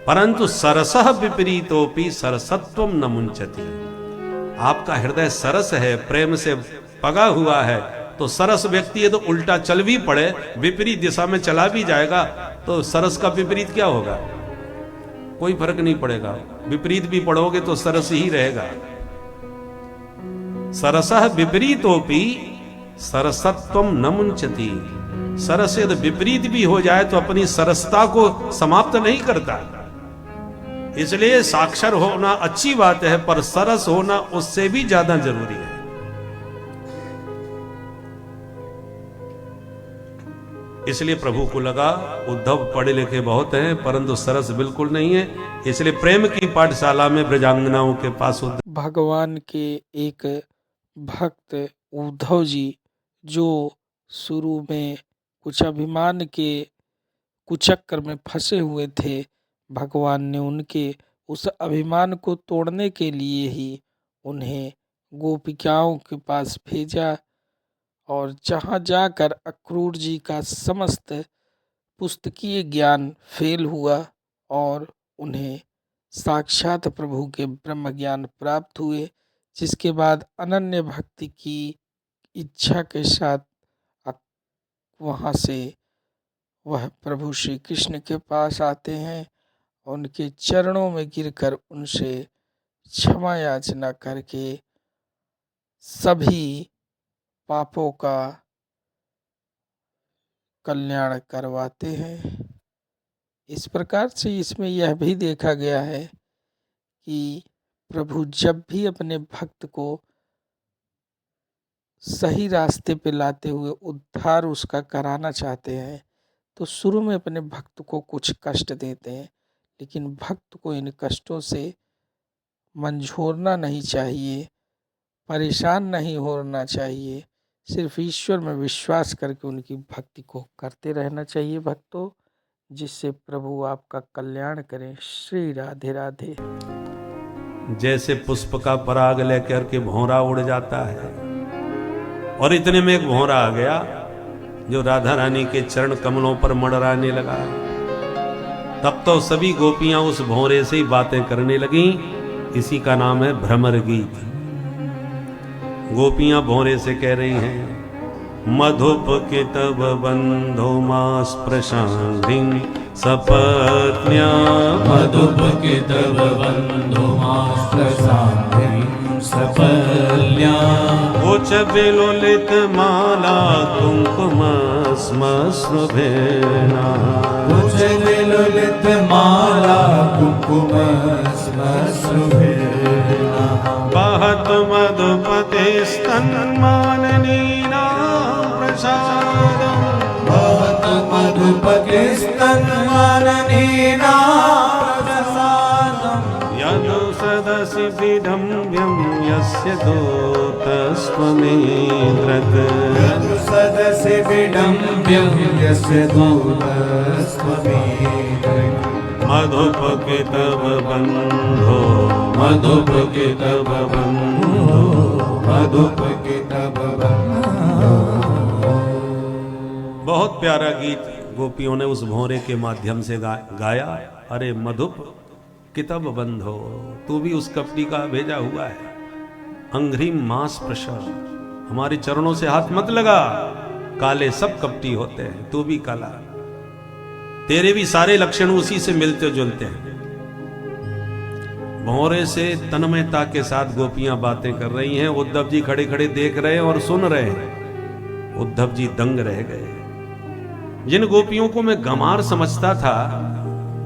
परंतु सरसः विपरीतोपि सरसत्वम न मुंचति। आपका हृदय सरस है, प्रेम से पगा हुआ है, तो सरस व्यक्ति है तो उल्टा चल भी पड़े, विपरीत दिशा में चला भी जाएगा, तो सरस का विपरीत क्या होगा? कोई फर्क नहीं पड़ेगा। विपरीत भी पढ़ोगे तो सरस ही रहेगा। सरसः विपरीतोपि सरसत्वम न मुंचति। सरस यदि विपरीत भी हो जाए तो अपनी सरसता को समाप्त नहीं करता। इसलिए साक्षर होना अच्छी बात है, पर सरस होना उससे भी ज्यादा जरूरी है। इसलिए प्रभु को लगा उद्धव पढ़े लिखे बहुत हैं परंतु सरस बिल्कुल नहीं है, इसलिए प्रेम की पाठशाला में ब्रजांगनाओं के पास भगवान के एक भक्त उद्धव जी जो शुरू में कुछ अभिमान के कुचक्कर में फंसे हुए थे, भगवान ने उनके उस अभिमान को तोड़ने के लिए ही उन्हें गोपिकाओं के पास भेजा और जहाँ जाकर अक्रूर जी का समस्त पुस्तकीय ज्ञान फेल हुआ और उन्हें साक्षात प्रभु के ब्रह्म ज्ञान प्राप्त हुए, जिसके बाद अनन्य भक्ति की इच्छा के साथ वहाँ से वह प्रभु श्री कृष्ण के पास आते हैं, उनके चरणों में गिरकर उनसे क्षमा याचना करके सभी पापों का कल्याण करवाते हैं। इस प्रकार से इसमें यह भी देखा गया है कि प्रभु जब भी अपने भक्त को सही रास्ते पे लाते हुए उद्धार उसका कराना चाहते हैं तो शुरू में अपने भक्त को कुछ कष्ट देते हैं, लेकिन भक्त को इन कष्टों से मंझोरना नहीं चाहिए, परेशान नहीं होना चाहिए। सिर्फ ईश्वर में विश्वास करके उनकी भक्ति को करते रहना चाहिए भक्तों, जिससे प्रभु आपका कल्याण करें। श्री राधे राधे। जैसे पुष्प का पराग लेकर के भौरा उड़ जाता है, और इतने में एक भौरा आ गया जो राधा रानी के चरण कमलों पर मड़राने लगा। तब तो सभी गोपियां उस भौरे से ही बातें करने लगीं। इसी का नाम है भ्रमर गीत। गोपियां भौरे से कह रही हैं, मधुप के तब बंधो मास प्रशांति सपत्न्या। मधुप के तब बंधो मास प्रशांति सपत्न्या। उच विलोलित माला कुंकुम श्मश्रुभेना। उच विलोलित माला कुंकुम श्मश्रुभेना। बहत मधुपते स्तन्माननीना प्रसादम्। भवत मधुपते स्तन्माननीना प्रसादम्। यदु सदसि विडम्ब्यं यस्य दूतस्त्वमेतत्। यदु सदसि विडम्ब्यं यस्य दूतस्त्वमेतत्। मधुप के तब बंधो। मधुप के तब बंधो। मधुप के तब बंधो। बहुत प्यारा गीत गोपियों ने उस भौरे के माध्यम से गाया। अरे मधुप कितब बंधो, तू भी उस कपटी का भेजा हुआ है। अंघ्रिम मास प्रशा, हमारे चरणों से हाथ मत लगा, काले सब कपटी होते हैं, तू भी काला। तेरे भी सारे लक्षण उसी से मिलते जुलते हैं। भौरे से तन्मयता के साथ गोपियां बातें कर रही हैं। उद्धव जी खड़े खड़े देख रहे हैं और सुन रहे हैं। उद्धव जी दंग रह गए। जिन गोपियों को मैं गंवार समझता था,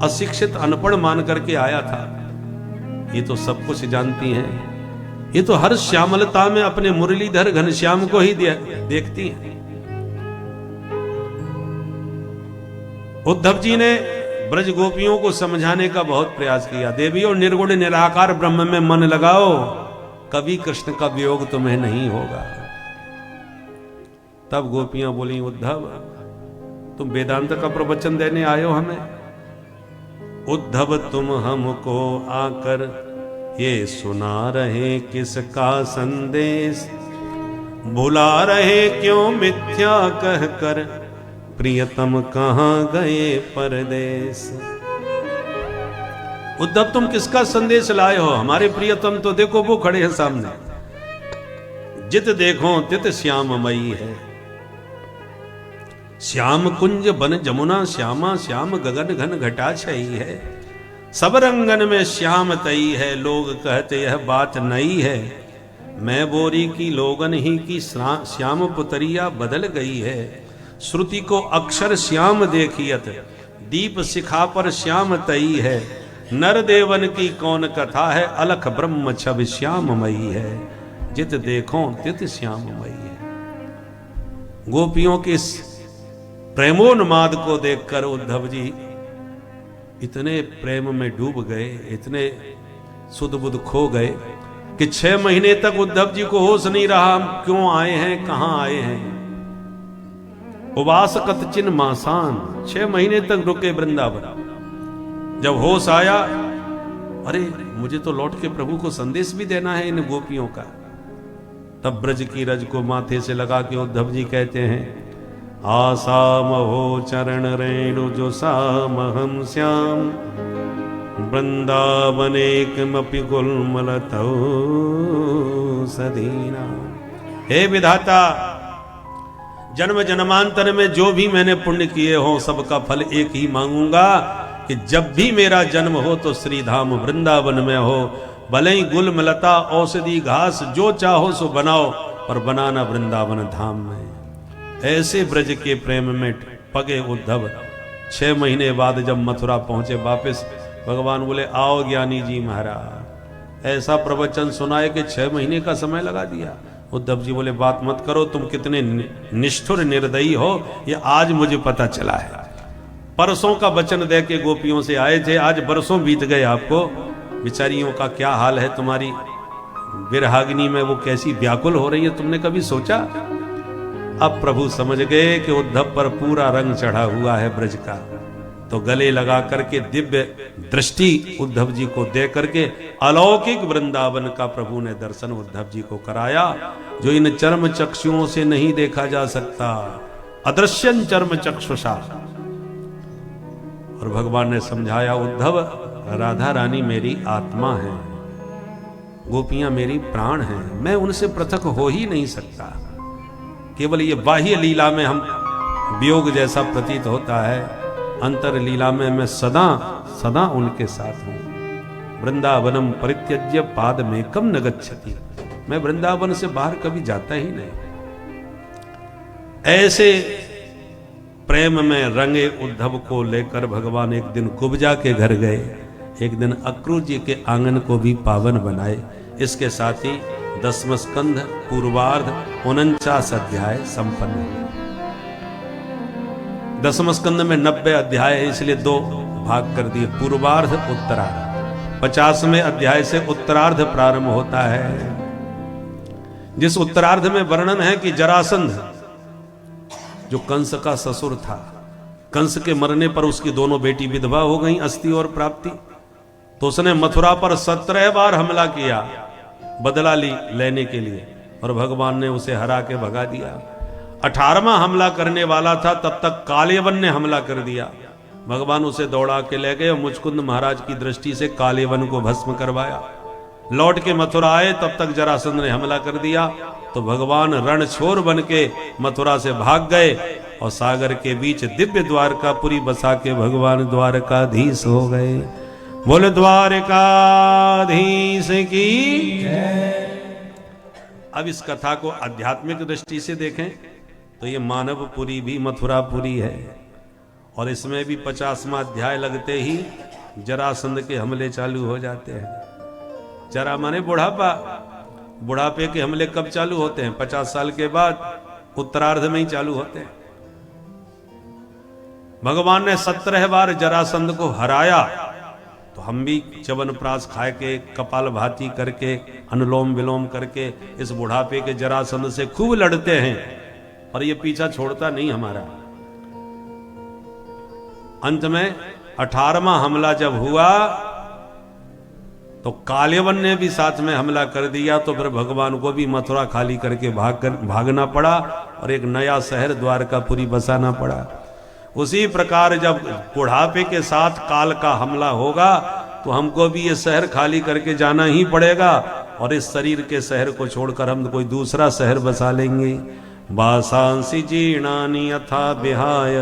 अशिक्षित अनपढ़ मान करके आया था, ये तो सब कुछ जानती हैं। ये तो हर श्यामलता में अपने मुरलीधर घनश्याम को ही देखती हैं। उद्धव जी ने ब्रज गोपियों को समझाने का बहुत प्रयास किया। देवी और निर्गुण निराकार ब्रह्म में मन लगाओ, कभी कृष्ण का वियोग तुम्हें नहीं होगा। तब गोपियां बोली, उद्धव तुम वेदांत का प्रवचन देने आए हो हमें? उद्धव तुम हमको आकर ये सुना रहे किसका संदेश, भुला रहे क्यों मिथ्या कह कर, प्रियतम कहाँ गए परदेश। उद्धव तुम किसका संदेश लाए हो? हमारे प्रियतम तो देखो वो खड़े हैं सामने, जित देखो तित श्याममयी है। श्याम कुंज बन जमुना श्यामा, श्याम गगन घन घटा छई है। सब रंगन में श्याम तई है, लोग कहते यह बात नई है। मैं बोरी की लोगन ही की श्याम पुतरिया बदल गई है। श्रुति को अक्षर श्याम देखियत, दीप शिखा पर श्याम तई है। नर देवन की कौन कथा है, अलख ब्रह्म छवि श्याममयी है। जित देखो तित श्याममयी है। गोपियों के इस प्रेमोन्माद को देखकर उद्धव जी इतने प्रेम में डूब गए, इतने सुध बुध खो गए कि 6 महीने तक उद्धव जी को होश नहीं रहा, हम क्यों आए हैं, कहां आए हैं। उवास कतचिन मासान, 6 महीने तक रुके वृंदावन। जब होश आया, अरे मुझे तो लौट के प्रभु को संदेश भी देना है इन गोपियों का। तब ब्रज की रज को माथे से लगा के उद्धव जी कहते हैं, आसाम हो चरण रेणु जो साम हम श्याम, वृंदावनेकमपि गुल्मलतौ सदीना। हे विधाता, जन्म जन्मांतर में जो भी मैंने पुण्य किए हो सबका फल एक ही मांगूंगा कि जब भी मेरा जन्म हो तो श्री धाम वृंदावन में हो। भले ही गुलमलता औषधि घास जो चाहो सो बनाओ, और बनाना वृंदावन धाम में। ऐसे ब्रज के प्रेम में पगे उद्धव 6 महीने बाद जब मथुरा पहुंचे वापस, भगवान बोले आओ ज्ञानी जी महाराज। ऐसा प्रवचन सुनाए कि 6 महीने का समय लगा दिया। उद्धव जी बोले बात मत करो, तुम कितने निष्ठुर निर्दयी हो, ये आज मुझे पता चला है। परसों का वचन दे के गोपियों से आए थे, आज बरसों बीत गए। आपको बिचारियों का क्या हाल है, तुम्हारी विरहाग्नि में वो कैसी व्याकुल हो रही है, तुमने कभी सोचा? अब प्रभु समझ गए कि उद्धव पर पूरा रंग चढ़ा हुआ है ब्रज का, तो गले लगा करके दिव्य दृष्टि उद्धव जी को दे करके अलौकिक वृंदावन का प्रभु ने दर्शन उद्धव जी को कराया, जो इन चर्म चक्षुओं से नहीं देखा जा सकता। अदृश्यन चर्म चक्षुषा। और भगवान ने समझाया, उद्धव राधा रानी मेरी आत्मा है, गोपियां मेरी प्राण हैं, मैं उनसे पृथक हो ही नहीं सकता। केवल ये बाह्य लीला में हम वियोग जैसा प्रतीत होता है, अंतर लीला में मैं सदा सदा उनके साथ हूं। वृंदावनम परित्यज्य पाद में कम न गच्छति, मैं वृंदावन से बाहर कभी जाता ही नहीं। ऐसे प्रेम में रंगे उद्धव को लेकर भगवान एक दिन कुब्जा के घर गए, एक दिन अक्रूर जी के आंगन को भी पावन बनाए। इसके साथ ही 10वां स्कंध पूर्वार्ध 49 अध्याय संपन्न हुए। 10वां स्कंध में 90 अध्याय है, इसलिए 2 भाग कर दिए, पूर्वार्ध उत्तरार्ध। 50वें अध्याय से उत्तरार्ध प्रारंभ होता है, जिस उत्तरार्ध में वर्णन है कि जरासंध जो कंस का ससुर था, कंस के मरने पर उसकी दोनों बेटी विधवा हो गई, अस्थि और प्राप्ति। तो उसने मथुरा पर 17 बार हमला किया बदला लेने के लिए, और भगवान ने उसे हरा के भगा दिया। 18वां हमला करने वाला था, तब तक कालेवन ने हमला कर दिया। भगवान उसे दौड़ा के ले गए और मुचकुंद महाराज की दृष्टि से कालेवन को भस्म करवाया। लौट के मथुरा आए, तब तक जरासंध ने हमला कर दिया, तो भगवान रणछोर बन के मथुरा से भाग गए और सागर के बीच दिव्य द्वारकापुरी बसा के भगवान द्वारकाधीश हो गए। बोले द्वारकाधीश की। अब इस कथा को आध्यात्मिक दृष्टि से देखें तो ये मानवपुरी भी मथुरापुरी है, और इसमें भी 50वां अध्याय लगते ही जरासंध के हमले चालू हो जाते हैं। जरा माने बुढ़ापा, बुढ़ापे के हमले कब चालू होते हैं? 50 साल के बाद, उत्तरार्ध में ही चालू होते हैं। भगवान ने 17 बार जरासंध को हराया, तो हम भी च्यवनप्राश खाए के, कपाल भाती करके, अनुलोम विलोम करके इस बुढ़ापे के जरासंध से खूब लड़ते हैं, और ये पीछा छोड़ता नहीं हमारा। अंत में 18वां हमला जब हुआ तो कालेवन ने भी साथ में हमला कर दिया, तो फिर भगवान को भी मथुरा खाली करके भागना पड़ा और एक नया शहर द्वारकापुरी बसाना पड़ा। उसी प्रकार जब बुढ़ापे के साथ काल का हमला होगा तो हमको भी ये शहर खाली करके जाना ही पड़ेगा, और इस शरीर के शहर को छोड़कर हम कोई दूसरा शहर बसा लेंगे। वासांसि जीर्णानि यथा विहाय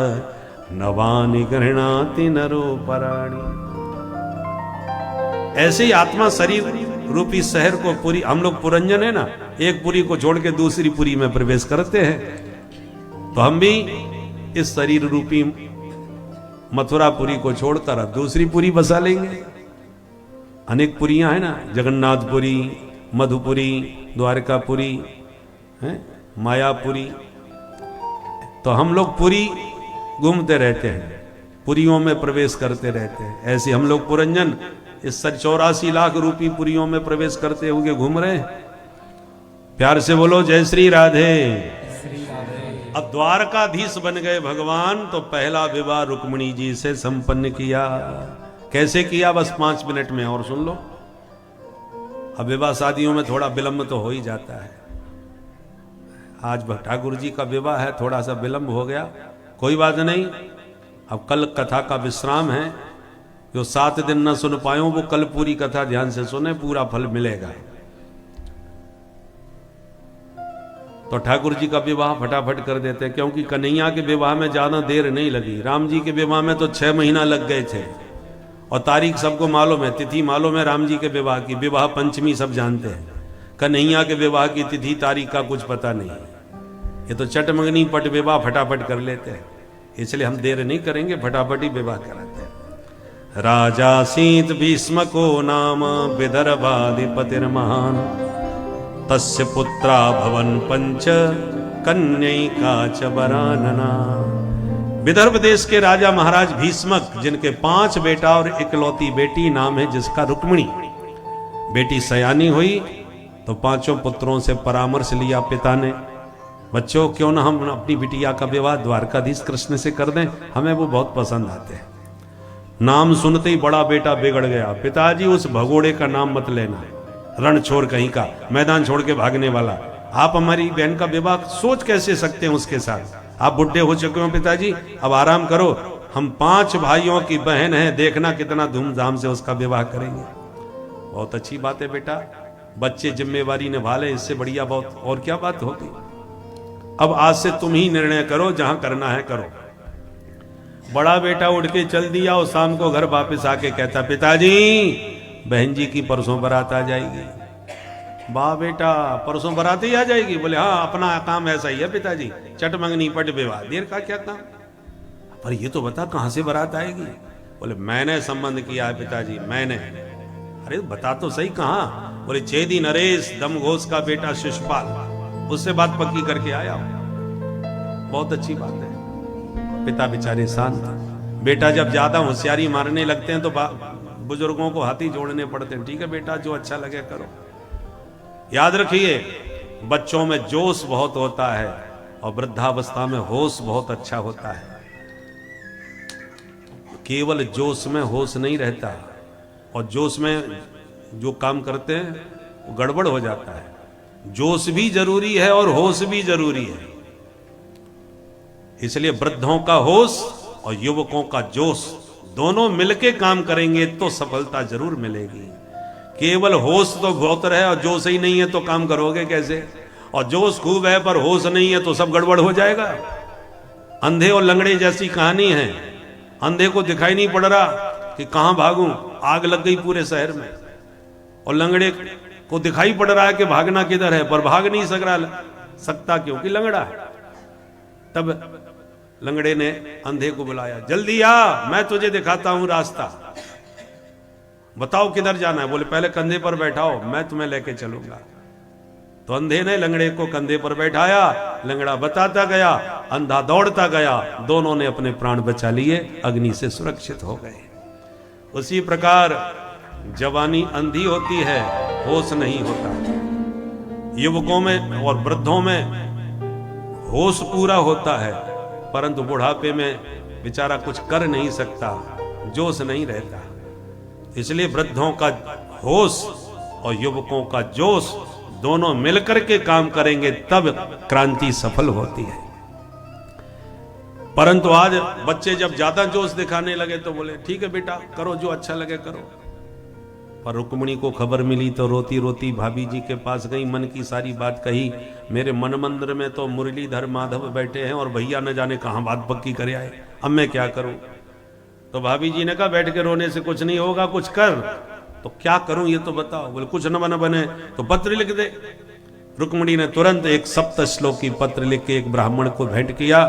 नवानि गृह्णाति नरो पराणि। ऐसे ही आत्मा शरीर रूपी शहर को पूरी, हम लोग पुरंजन है ना, एक पुरी को छोड़ के दूसरी पुरी में प्रवेश करते हैं, तो हम भी इस शरीर रूपी मथुरापुरी को छोड़कर दूसरी पुरी बसा लेंगे। अनेक पुरियां हैं ना, जगन्नाथपुरी, मधुपुरी, द्वारकापुरी, मायापुरी। तो हम लोग पुरी घूमते रहते हैं, पुरियों में प्रवेश करते रहते हैं। ऐसे हम लोग पुरंजन इस 84 लाख रूपी पुरियों में प्रवेश करते हुए घूम रहे हैं। प्यार से बोलो जय श्री राधे। अब द्वारकाधीश बन गए भगवान, तो पहला विवाह रुक्मिणी जी से संपन्न किया। कैसे किया, बस 5 मिनट में और सुन लो। अब विवाह शादियों में थोड़ा विलंब तो हो ही जाता है। आज ठाकुर जी का विवाह है, थोड़ा सा विलंब हो गया, कोई बात नहीं। अब कल कथा का विश्राम है, जो 7 दिन न सुन पायो वो कल पूरी कथा ध्यान से सुने, पूरा फल मिलेगा। तो ठाकुर जी का विवाह फटाफट कर देते हैं, क्योंकि कन्हैया के विवाह में ज्यादा देर नहीं लगी। राम जी के विवाह में तो 6 महीना लग गए थे, और तारीख सबको मालूम है, तिथि मालूम है राम जी के विवाह की, विवाह पंचमी सब जानते हैं। कन्हैया के विवाह की तिथि तारीख का कुछ पता नहीं। ये तो चटमंगनी पट विवाह फटाफट कर लेते हैं, इसलिए हम देर नहीं करेंगे, फटाफट ही विवाह कराते हैं। राजा सीत भीष्म को नाम विदर्भाधिपतिर्महान, तस्य पुत्रा भवन पंच कन्यैका च वरानना। विदर्भ देश के राजा महाराज भीष्मक, जिनके 5 बेटा और इकलौती बेटी, नाम है जिसका रुक्मिणी। बेटी सयानी हुई तो 5 पुत्रों से परामर्श लिया पिता ने, बच्चों क्यों ना हम अपनी बिटिया का विवाह द्वारकाधीश कृष्ण से कर दें, हमें वो बहुत पसंद आते हैं। नाम सुनते ही बड़ा बेटा बिगड़ गया, पिताजी उस भगोड़े का नाम मत लेना, रण छोड़ कहीं का, मैदान छोड़ के भागने वाला। आप हमारी बहन का विवाह सोच कैसे सकते हैं उसके साथ, आप बुढ़े हो चुके हो पिताजी, अब आराम करो, हम 5 भाइयों की बहन है, देखना कितना धूमधाम से उसका विवाह करेंगे। बहुत अच्छी बात है बेटा, बच्चे जिम्मेवारी निभा ले, इससे बढ़िया बहुत और क्या बात होगी। अब आज से तुम ही निर्णय करो, जहां करना है करो। बड़ा बेटा उठ के चल दिया और शाम को घर वापस आके कहता, पिताजी बहन जी की परसों बारात आ जाएगी। वाह बेटा, परसों बारात ही आ जाएगी? बोले हाँ, अपना काम ऐसा ही है पिताजी, चटमंगनी पट विवाह, देर का क्या काम। पर ये तो बता कहां से बारात आएगी? बोले मैंने संबंध किया है पिताजी, मैंने। अरे बता तो सही कहाँ? बोले चेदी नरेश दमघोष का बेटा शिशुपाल, उससे बात पक्की करके आया। बहुत अच्छी बात है। पिता बेचारे शांत। बेटा जब ज्यादा होशियारी मारने लगते हैं तो बुजुर्गों को हाथी जोड़ने पड़ते हैं। ठीक है बेटा, जो अच्छा लगे करो। याद रखिए, बच्चों में जोश बहुत होता है और वृद्धावस्था में होश बहुत अच्छा होता है। केवल जोश में होश नहीं रहता, और जोश में जो काम करते हैं वो गड़बड़ हो जाता है। जोश भी जरूरी है और होश भी जरूरी है। इसलिए वृद्धों का होश और युवकों का जोश दोनों मिलके काम करेंगे तो सफलता जरूर मिलेगी। केवल होश तो बहुत है और जोश ही नहीं है तो काम करोगे कैसे? और जोश खूब है पर होश नहीं है तो सब गड़बड़ हो जाएगा। अंधे और लंगड़े जैसी कहानी है। अंधे को दिखाई नहीं पड़ रहा कि कहां भागूं, आग लग गई पूरे शहर में, और लंगड़े को दिखाई पड़ रहा है कि भागना किधर है, पर भाग नहीं सकता क्योंकि लंगड़ा है। तब लंगड़े ने अंधे को बुलाया, जल्दी आ, मैं तुझे दिखाता हूं रास्ता, बताओ किधर जाना है। बोले पहले कंधे पर बैठाओ, मैं तुम्हें लेके चलूंगा। तो अंधे ने लंगड़े को कंधे पर बैठाया, लंगड़ा बताता गया, अंधा दौड़ता गया, दोनों ने अपने प्राण बचा लिए, अग्नि से सुरक्षित हो गए। उसी प्रकार जवानी अंधी होती है, होश नहीं होता। युवकों में और वृद्धों में होश पूरा होता है, परंतु बुढ़ापे में बेचारा कुछ कर नहीं सकता, जोश नहीं रहता। इसलिए वृद्धों का होश और युवकों का जोश दोनों मिलकर के काम करेंगे तब क्रांति सफल होती है। परंतु आज बच्चे जब ज्यादा जोश दिखाने लगे तो बोले ठीक है बेटा करो जो अच्छा लगे करो। पर रुक्मिणी को खबर मिली तो रोती रोती भाभी जी के पास गई, मन की सारी बात कही। मेरे मन मंदिर में तो मुरलीधर माधव बैठे हैं और भैया न जाने कहां बात पक्की करे आए, अब मैं क्या करूं। तो भाभी जी ने कहा बैठ के रोने से कुछ नहीं होगा, कुछ कर। तो क्या करूं ये तो बताओ। बोले कुछ न बने तो पत्र लिख दे। रुक्मिणी ने तुरंत एक 7 श्लोकी पत्र लिख के एक ब्राह्मण को भेंट किया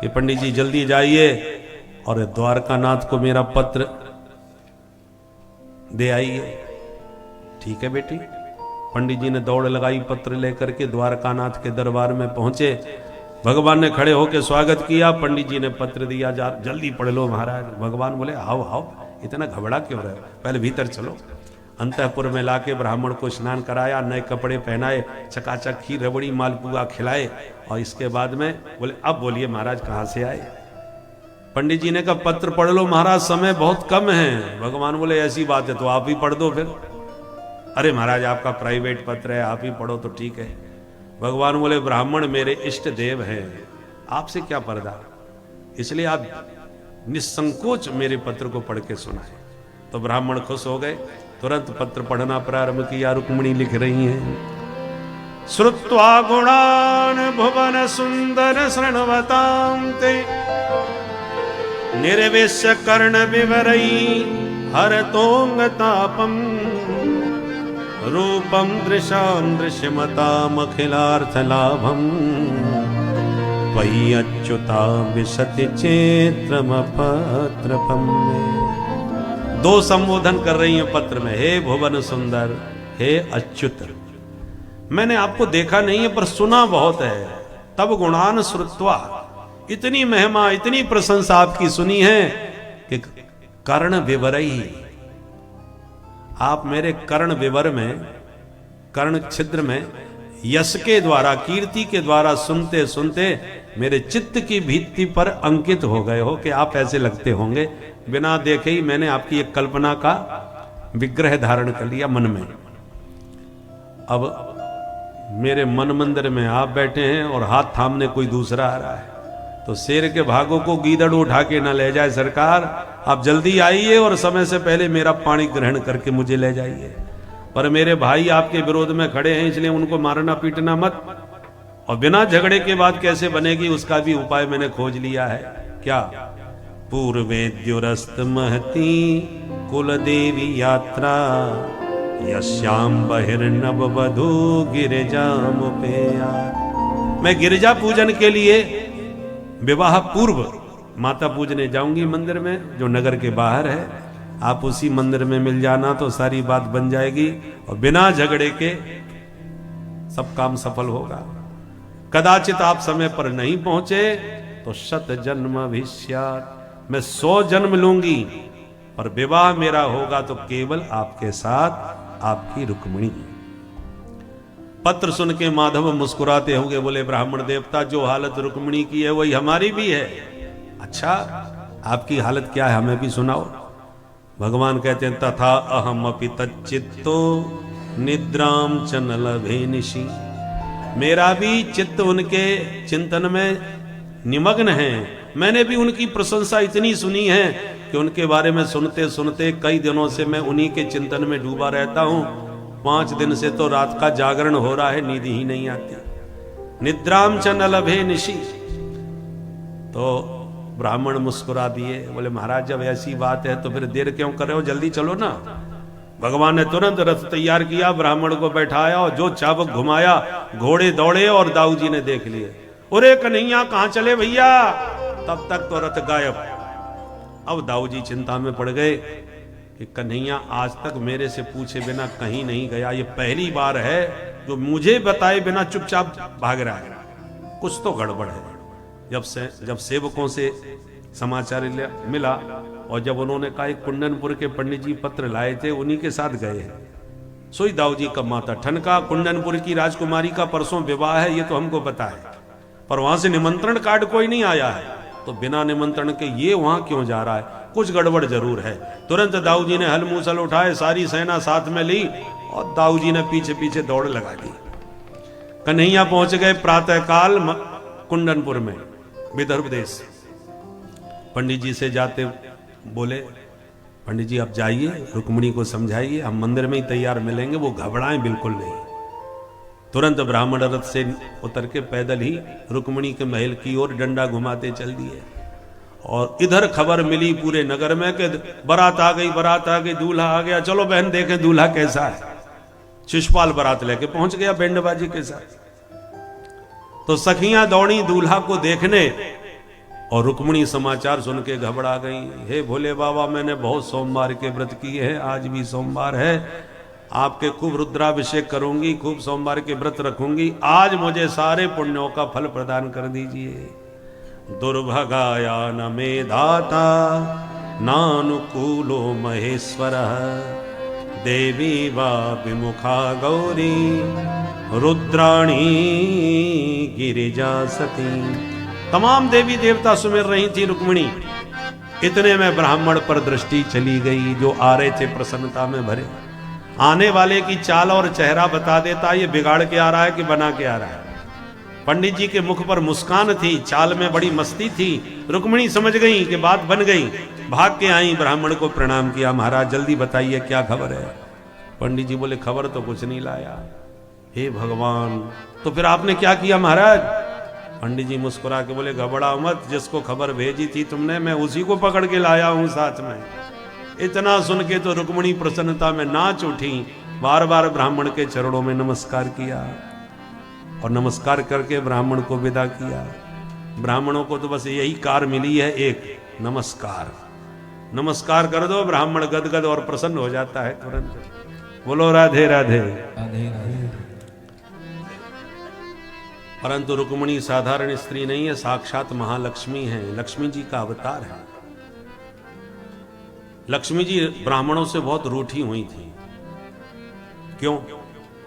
कि पंडित जी जल्दी जाइए और द्वारकानाथ को मेरा पत्र दे आइए। ठीक है बेटी। पंडित जी ने दौड़ लगाई, पत्र लेकर के द्वारकानाथ के दरबार में पहुंचे। भगवान ने खड़े होकर स्वागत किया। पंडित जी ने पत्र दिया, जा जल्दी पढ़ लो महाराज। भगवान बोले आओ आओ, इतना घबरा क्यों रहे, पहले भीतर चलो। अंतःपुर में लाके ब्राह्मण को स्नान कराया, नए कपड़े पहनाए, चकाचक खीर रबड़ी मालपुआ खिलाए और इसके बाद में बोले अब बोलिए महाराज कहाँ से आए। पंडित जी ने कहा पत्र पढ़ लो महाराज, समय बहुत कम है। भगवान बोले ऐसी बात है तो आप ही पढ़ दो फिर। अरे महाराज आपका प्राइवेट पत्र है, आप ही पढ़ो तो ठीक है। भगवान बोले ब्राह्मण मेरे इष्ट देव हैं, आपसे क्या पर्दा, इसलिए आप निसंकोच मेरे पत्र को पढ़ के सुनाए। तो ब्राह्मण खुश हो गए, तुरंत पत्र पढ़ना प्रारंभ किया। रुक्मिणी लिख रही हैं, श्रुत्वा गुणान भुवन सुंदर शृण्वतां ते निर्वेश्य कर्ण विवरई हरतोंगतापम रूपम दृशां दृश्यमतामखिलार्थ लाभम त्वयि अच्युता विशति चेत्रम पत्रपम। दो संबोधन कर रही हैं पत्र में, हे भुवन सुंदर, हे अच्युत। मैंने आपको देखा नहीं है पर सुना बहुत है। तब गुणान श्रुत्वा, इतनी महिमा इतनी प्रशंसा आपकी सुनी है कि कर्ण विवरई, आप मेरे कर्ण विवर में, कर्ण छिद्र में यश के द्वारा, कीर्ति के द्वारा सुनते सुनते मेरे चित्त की भित्ति पर अंकित हो गए हो कि आप ऐसे लगते होंगे। बिना देखे ही मैंने आपकी एक कल्पना का विग्रह धारण कर लिया मन में। अब मेरे मन मंदिर में आप बैठे हैं और हाथ थामने कोई दूसरा आ रहा है, तो शेर के भागों को गीदड़ उठा के ना ले जाए। सरकार आप जल्दी आइए और समय से पहले मेरा पानी ग्रहण करके मुझे ले जाइए। पर मेरे भाई आपके विरोध में खड़े हैं, इसलिए उनको मारना पीटना मत। और बिना झगड़े के बाद कैसे बनेगी उसका भी उपाय मैंने खोज लिया है। क्या? पूर्वेद्युरस्त महती कुल देवी यात्रा यश्याम बहिर्नव वधू गिरिजामुपेया। मैं गिरिजा पूजन के लिए विवाह पूर्व माता पूजने जाऊंगी मंदिर में, जो नगर के बाहर है। आप उसी मंदिर में मिल जाना तो सारी बात बन जाएगी और बिना झगड़े के सब काम सफल होगा। कदाचित आप समय पर नहीं पहुंचे तो 100 जन्म भविष्यात्, मैं 100 जन्म लूंगी, पर विवाह मेरा होगा तो केवल आपके साथ, आपकी रुक्मिणी। पत्र सुन के माधव मुस्कुराते होंगे, बोले ब्राह्मण देवता जो हालत रुक्मिणी की है वही हमारी भी है। अच्छा आपकी हालत क्या है हमें भी सुनाओ। भगवान कहते हैं तथा अहम अपि तच्चित्तो निद्राम च न लभे निशि। मेरा भी चित्त उनके चिंतन में निमग्न है। मैंने भी उनकी प्रशंसा इतनी सुनी है कि उनके बारे में सुनते सुनते कई दिनों से मैं उन्हीं के चिंतन में डूबा रहता हूं। 5 दिन से तो रात का जागरण हो रहा है, नींद ही नहीं आती। निद्राम च न लभे निशि। तो ब्राह्मण मुस्कुरा दिए, बोले महाराज जब ऐसी बात है तो फिर देर क्यों कर रहे हो, जल्दी चलो ना। भगवान ने तुरंत रथ तैयार किया, ब्राह्मण को बैठाया और जो चाबुक घुमाया घोड़े दौड़े और दाऊ जी ने देख लिए। अरे कन्हैया कहां चले भैया, तब तक तो रथ गायब। अब दाऊ जी चिंता में पड़ गए कि कन्हैया आज तक मेरे से पूछे बिना कहीं नहीं गया, ये पहली बार है जो मुझे बताए बिना चुपचाप भाग रहा है, कुछ तो गड़बड़ है। जब सेवकों से समाचार मिला और जब उन्होंने कहा कुंडनपुर के पंडित जी पत्र लाए थे, उन्हीं के साथ गए हैं। सोई दाऊ जी का माथा ठनका। कुंडनपुर की राजकुमारी का परसों विवाह है ये तो हमको पता है, पर वहां से निमंत्रण कार्ड कोई नहीं आया है। तो बिना निमंत्रण के ये वहां क्यों जा रहा है, कुछ गड़बड़ जरूर है। तुरंत दाऊ जी ने हल मूसल उठाए, सारी सेना साथ में ली और दाऊ जी ने पीछे पीछे दौड़ लगा दी। कन्हैया पहुंच गए प्रातःकाल कुंडनपुर में, विदर्भ देश। पंडित जी से जाते बोले, पंडित जी आप जाइए, रुक्मिणी को समझाइए, हम मंदिर में ही तैयार मिलेंगे, वो घबराएं बिल्कुल नहीं। तुरंत ब्राह्मण रथ से उतर के पैदल ही रुक्मिणी के महल की ओर डंडा घुमाते चल दिए। और इधर खबर मिली पूरे नगर में कि बारात आ गई, बारात आ गई, दूल्हा आ गया, चलो बहन देखें दूल्हा कैसा है। शिशुपाल बारात लेके पहुंच गया बैंडबाजी के साथ। तो सखियां दौड़ी दूल्हा को देखने, और रुक्मिणी समाचार सुन के घबरा गई। हे भोले बाबा, मैंने बहुत सोमवार के व्रत किए हैं, आज भी सोमवार है, आपके खूब रुद्राभिषेक करूंगी, खूब सोमवार के व्रत रखूंगी, आज मुझे सारे पुण्यों का फल प्रदान कर दीजिए। दुर्भगाया न मे दाता नानुकूलो महेश्वर, देवी वा विमुखा गौरी रुद्राणी गिरिजा सती। तमाम देवी देवता सुमिर रही थी रुक्मिणी। इतने में ब्राह्मण पर दृष्टि चली गई, जो आ रहे थे प्रसन्नता में भरे। आने वाले की चाल और चेहरा बता देता ये बिगाड़ के आ रहा है कि बना के आ रहा है। पंडित जी के मुख पर मुस्कान थी, चाल में बड़ी मस्ती थी। रुक्मिणी समझ गई कि बात बन गई, भाग के आई, ब्राह्मण को प्रणाम किया। महाराज जल्दी बताइए क्या खबर है। पंडित जी बोले खबर तो कुछ नहीं लाया। हे भगवान, तो फिर आपने क्या किया महाराज? पंडित जी मुस्कुरा के बोले घबराओ मत, जिसको खबर भेजी थी तुमने, मैं उसी को पकड़ के लाया हूं साथ में। इतना सुन के तो रुक्मिणी प्रसन्नता में नाच उठी, बार बार ब्राह्मण के चरणों में नमस्कार किया और नमस्कार करके ब्राह्मण को विदा किया। ब्राह्मणों को तो बस यही कार मिली है, एक नमस्कार। नमस्कार कर दो, ब्राह्मण गदगद और प्रसन्न हो जाता है तुरंत। बोलो राधे राधे। राधे राधे। परंतु रुक्मिणी साधारण स्त्री नहीं है, साक्षात महालक्ष्मी है, लक्ष्मी जी का अवतार है। लक्ष्मी जी ब्राह्मणों से बहुत रूठी हुई थी। क्यों?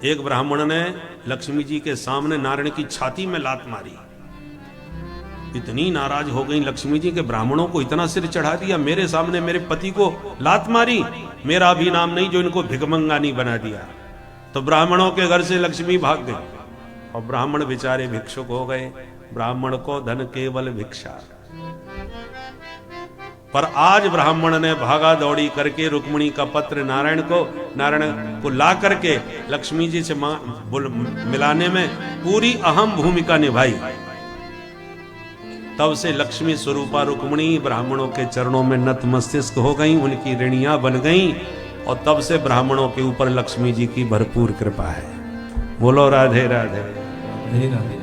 एक ब्राह्मण ने लक्ष्मी जी के सामने नारायण की छाती में लात मारी। इतनी नाराज हो गई लक्ष्मी जी के ब्राह्मणों को इतना सिर चढ़ा दिया, मेरे सामने मेरे पति को लात मारी, मेरा भी नाम नहीं जो इनको भिखमंगानी बना दिया। तो ब्राह्मणों के घर से लक्ष्मी भाग गई और ब्राह्मण बेचारे भिक्षुक हो गए। ब्राह्मण को धन केवल भिक्षा। पर आज ब्राह्मण ने भागा दौड़ी करके रुक्मिणी का पत्र नारायण को ला करके लक्ष्मी जी से मिलाने में पूरी अहम भूमिका निभाई। तब से लक्ष्मी स्वरूपा रुक्मिणी ब्राह्मणों के चरणों में नतमस्तक हो गई, उनकी ऋणियां बन गई, और तब से ब्राह्मणों के ऊपर लक्ष्मी जी की भरपूर कृपा है। बोलो राधे राधे। राधे राधे।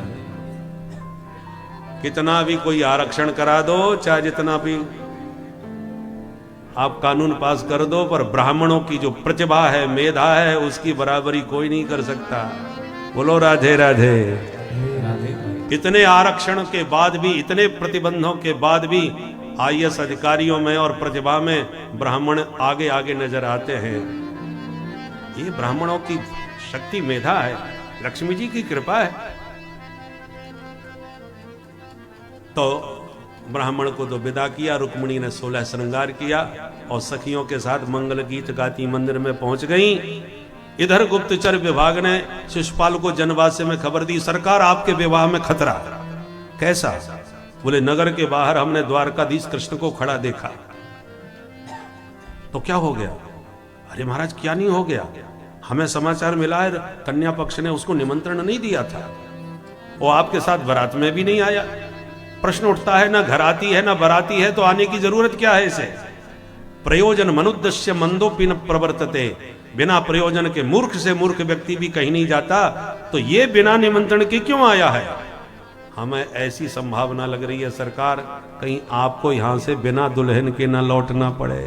कितना भी कोई आरक्षण करा दो, चाहे जितना भी आप कानून पास कर दो, पर ब्राह्मणों की जो प्रतिभा है, मेधा है, उसकी बराबरी कोई नहीं कर सकता। बोलो राधे राधे। इतने आरक्षण के बाद भी, इतने प्रतिबंधों के बाद भी आईएएस अधिकारियों में और प्रतिभा में ब्राह्मण आगे आगे नजर आते हैं। ये ब्राह्मणों की शक्ति, मेधा है, लक्ष्मी जी की कृपा है। तो ब्राह्मण को तो विदा किया, रुक्मिणी ने 16 श्रृंगार किया और सखियों के साथ मंगल गीत गाती मंदिर में पहुंच गई। इधर गुप्तचर विभाग ने शिशुपाल को जनवास्य में खबर दी, सरकार आपके विवाह में खतरा। कैसा? बोले नगर के बाहर हमने द्वारकाधीश कृष्ण को खड़ा देखा। तो क्या हो गया? अरे महाराज क्या नहीं हो गया, हमें समाचार मिला है कन्या पक्ष ने उसको निमंत्रण नहीं दिया था, वो आपके साथ बारात में भी नहीं आया। प्रश्न उठता है, ना घर आती है ना बराती है, तो आने की जरूरत क्या है इसे? प्रयोजन मनुद्देश्य मंदोपि न प्रवर्तते। बिना प्रयोजन के मूर्ख से मूर्ख व्यक्ति भी कहीं नहीं जाता, तो ये बिना निमंत्रण के क्यों आया है? हमें ऐसी संभावना लग रही है सरकार, कहीं आपको यहां से बिना दुल्हन के ना लौटना पड़े।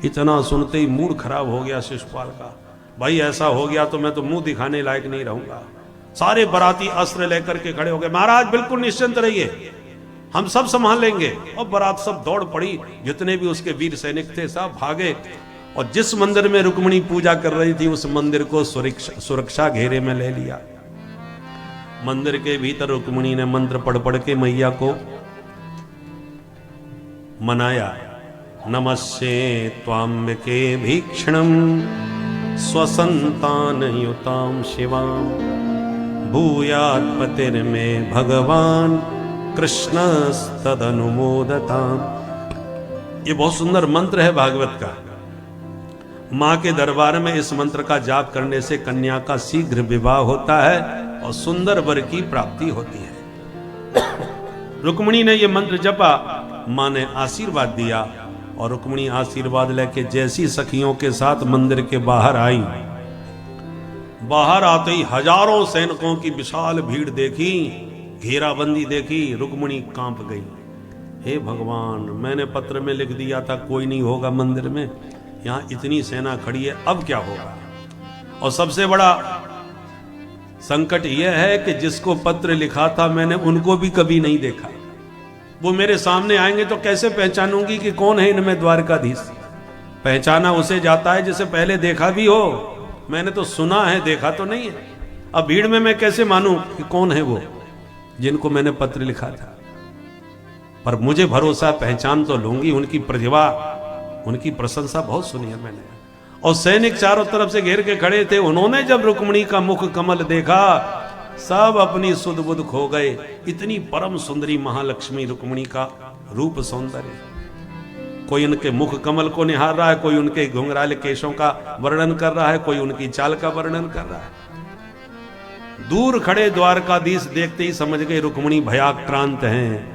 इतना सुनते ही मूड खराब हो गया शिशुपाल का। भाई ऐसा हो गया तो मैं तो मुंह दिखाने लायक नहीं रहूंगा। सारे बाराती अस्त्र लेकर के खड़े हो गए। महाराज बिल्कुल निश्चिंत रहिए, हम सब संभाल लेंगे। और बारात सब दौड़ पड़ी, जितने भी उसके वीर सैनिक थे सब भागे, और जिस मंदिर में रुक्मिणी पूजा कर रही थी उस मंदिर को सुरक्षा घेरे में ले लिया। मंदिर के भीतर रुक्मिणी ने मंत्र पढ़ पढ़ के मैया को मनाया। नमस्ये त्वाम्बिके भीक्षणम स्वसंतानयुतां शिवाम भूयात् पतिर्मे भगवान कृष्णस्तदनुमोदताम। ये बहुत सुंदर मंत्र है भागवत का। मां के दरबार में इस मंत्र का जाप करने से कन्या का शीघ्र विवाह होता है और सुंदर वर की प्राप्ति होती है। रुक्मिणी ने यह मंत्र जपा, मां ने आशीर्वाद दिया और रुक्मिणी आशीर्वाद लेके जैसी सखियों के साथ मंदिर के बाहर आई, बाहर आते ही हजारों सैनिकों की विशाल भीड़ देखी, घेराबंदी देखी, रुक्मिणी कांप गई। हे भगवान, मैंने पत्र में लिख दिया था कोई नहीं होगा मंदिर में, यहां इतनी सेना खड़ी है, अब क्या होगा। और सबसे बड़ा संकट यह है कि जिसको पत्र लिखा था मैंने उनको भी कभी नहीं देखा। वो मेरे सामने आएंगे तो कैसे पहचानूंगी कि कौन है इनमें द्वारकाधीश। पहचाना उसे जाता है जिसे पहले देखा भी हो, मैंने तो सुना है, देखा तो नहीं है। अब भीड़ में मैं कैसे मानूं कि कौन है वो जिनको मैंने पत्र लिखा था। पर मुझे भरोसा, पहचान तो लूंगी। उनकी प्रतिभा, उनकी प्रशंसा बहुत सुनी है मैंने। और सैनिक चारों तरफ से घेर के खड़े थे। उन्होंने जब रुक्मिणी का मुख कमल देखा, सब अपनी सुध बुध खो गए। इतनी परम सुंदरी महालक्ष्मी रुक्मिणी का रूप सौंदर्य। कोई उनके मुख कमल को निहार रहा है, कोई उनके घुंघराले केशों का वर्णन कर रहा है, कोई उनकी चाल का वर्णन कर रहा है। दूर खड़े द्वारकाधीश देखते ही समझ गए रुक्मिणी भयाक्रांत हैं,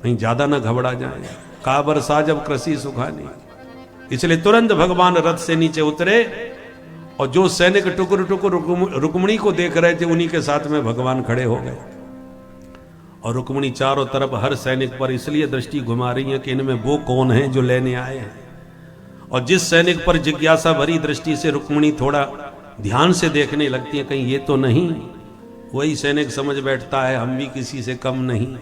नहीं ज्यादा न घबरा जाए। काबर साजब कृषि सुखानी। इसलिए तुरंत भगवान रथ से नीचे उतरे और जो सैनिक टुकुर टुकुर रुक्मिणी को देख रहे थे उन्हीं के साथ में भगवान खड़े हो गए। और रुक्मिणी चारों तरफ हर सैनिक पर इसलिए दृष्टि घुमा रही है कि इनमें वो कौन है जो लेने आए हैं। और जिस सैनिक पर जिज्ञासा भरी दृष्टि से रुक्मिणी थोड़ा ध्यान से देखने लगती है, कहीं ये तो नहीं, वही सैनिक समझ बैठता है हम भी किसी से कम नहीं।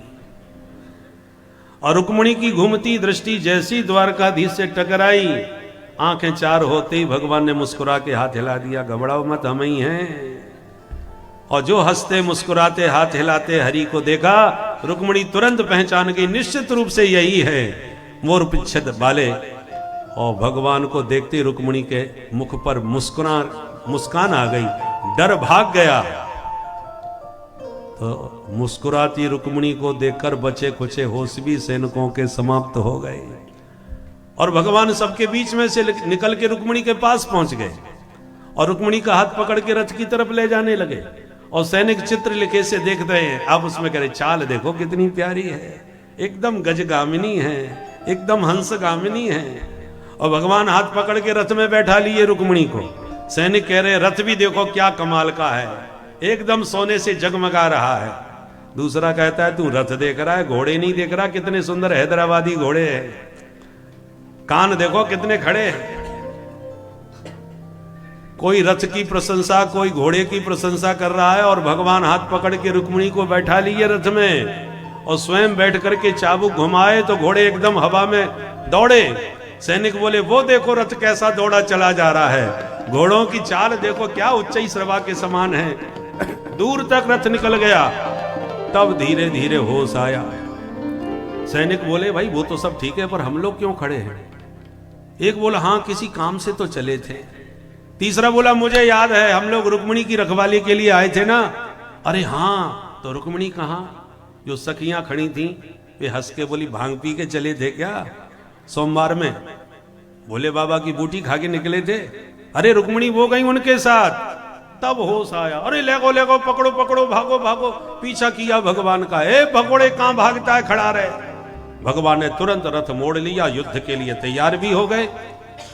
और रुक्मिणी की घूमती दृष्टि जैसी द्वारकाधीश से टकराई, आंखें चार होते ही भगवान ने मुस्कुरा के हाथ हिला दिया, घबराओ मत, हम ही हैं। और जो हंसते मुस्कुराते हाथ हिलाते हरि को देखा, रुक्मिणी तुरंत पहचान गई, निश्चित रूप से यही है मोर पिच्छद वाले। और भगवान को देखते रुक्मिणी के मुख पर मुस्कान आ गई, डर भाग गया। तो मुस्कुराती रुक्मिणी को देखकर बचे खुचे होश भी सैनिकों के समाप्त हो गए। और भगवान सबके बीच में से निकल के रुक्मिणी के पास पहुंच गए और रुक्मिणी का हाथ पकड़ के रथ की तरफ ले जाने लगे। और सैनिक चित्रलेखे से देख रहे हैं, आप उसमें कह रहे चाल देखो कितनी प्यारी है, एकदम गजगामिनी है, एकदम हंसगामिनी है। और भगवान हाथ पकड़ के रथ में बैठा लिए रुक्मिणी को। सैनिक कह रहे रथ भी देखो क्या कमाल का है, एकदम सोने से जगमगा रहा है। दूसरा कहता है तू रथ देख रहा है, घोड़े नहीं देख रहा, कितने सुंदर हैदराबादी घोड़े हैं, कान देखो कितने खड़े हैं। कोई रथ की प्रशंसा, कोई घोड़े की प्रशंसा कर रहा है और भगवान हाथ पकड़ के रुक्मिणी को बैठा लिए रथ में और स्वयं बैठ करके चाबुक घुमाए तो घोड़े एकदम हवा में दौड़े। सैनिक बोले वो देखो रथ कैसा दौड़ा चला जा रहा है, घोड़ों की चाल देखो क्या उच्चई श्रवा के समान है। दूर तक रथ निकल गया, तब धीरे धीरे होश आया। सैनिक बोले भाई वो तो सब ठीक है पर हम लोग क्यों खड़े हैं। एक बोला हाँ किसी काम से तो चले थे। तीसरा बोला मुझे याद है हम लोग रुक्मिणी की रखवाली के लिए आए थे ना। अरे हाँ तो रुक्मिणी कहाँ। जो सखियां खड़ी थी वे हंस के बोली भांग पी के चले थे क्या सोमवार में, भोले बाबा की बूटी खा के निकले थे। अरे रुक्मिणी वो गई उनके साथ। तब होश आया, अरे लेगो लेगो पकड़ो पकड़ो भागो भागो। पीछा किया भगवान का, ए भगोड़े कहां भागता है, खड़ा रहे। भगवान ने तुरंत रथ मोड़ लिया, युद्ध के लिए तैयार भी हो गए।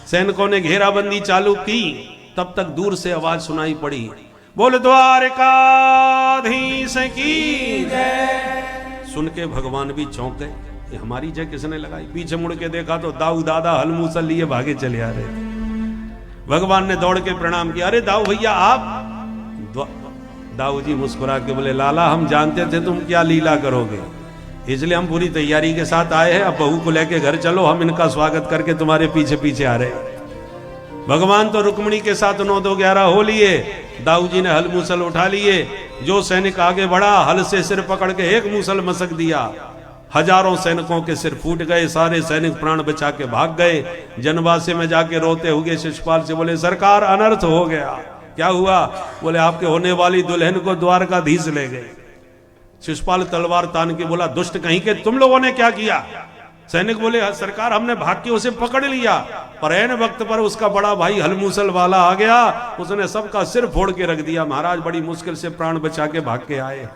सैनिकों ने घेराबंदी चालू की, तब तक दूर से आवाज सुनाई पड़ी, बोल द्वारकाधीश की जय। सुन के भगवान भी चौंक गए, ये हमारी जय किसने लगाई। पीछे मुड़ के देखा तो दाऊ दादा हल मूसल लिए भागे चले आ रहे थे। भगवान ने दौड़ के प्रणाम किया, अरे दाऊ भैया आप। दाऊ जी मुस्कुरा के बोले लाला हम जानते थे तुम क्या लीला करोगे, इसलिए हम पूरी तैयारी के साथ आए हैं। अब बहू को लेके घर चलो, हम इनका स्वागत करके तुम्हारे पीछे पीछे आ रहे हैं। भगवान तो रुक्मिणी के साथ 9-2-11 हो लिए। दाऊ जी ने हल मूसल उठा लिए। जो सैनिक आगे बढ़ा हल से सिर पकड़ के एक मूसल मसक दिया, हजारों सैनिकों के सिर फूट गए, सारे सैनिक प्राण बचा के भाग गए। जनवासे में जाके रोते हुए शिशुपाल से बोले, सरकार अनर्थ हो गया। क्या हुआ? बोले, आपके होने वाली दुल्हन को द्वारकाधीश ले गए। शिशुपाल तलवार तान के बोला, दुष्ट कहीं के, तुम लोगों ने क्या किया? सैनिक बोले, सरकार हमने भाग के उसे पकड़ लिया, पर ऐन वक्त पर उसका बड़ा भाई हलमूसल वाला आ गया, उसने सबका सिर फोड़ के रख दिया। महाराज बड़ी मुश्किल से प्राण बचा के भाग के आए।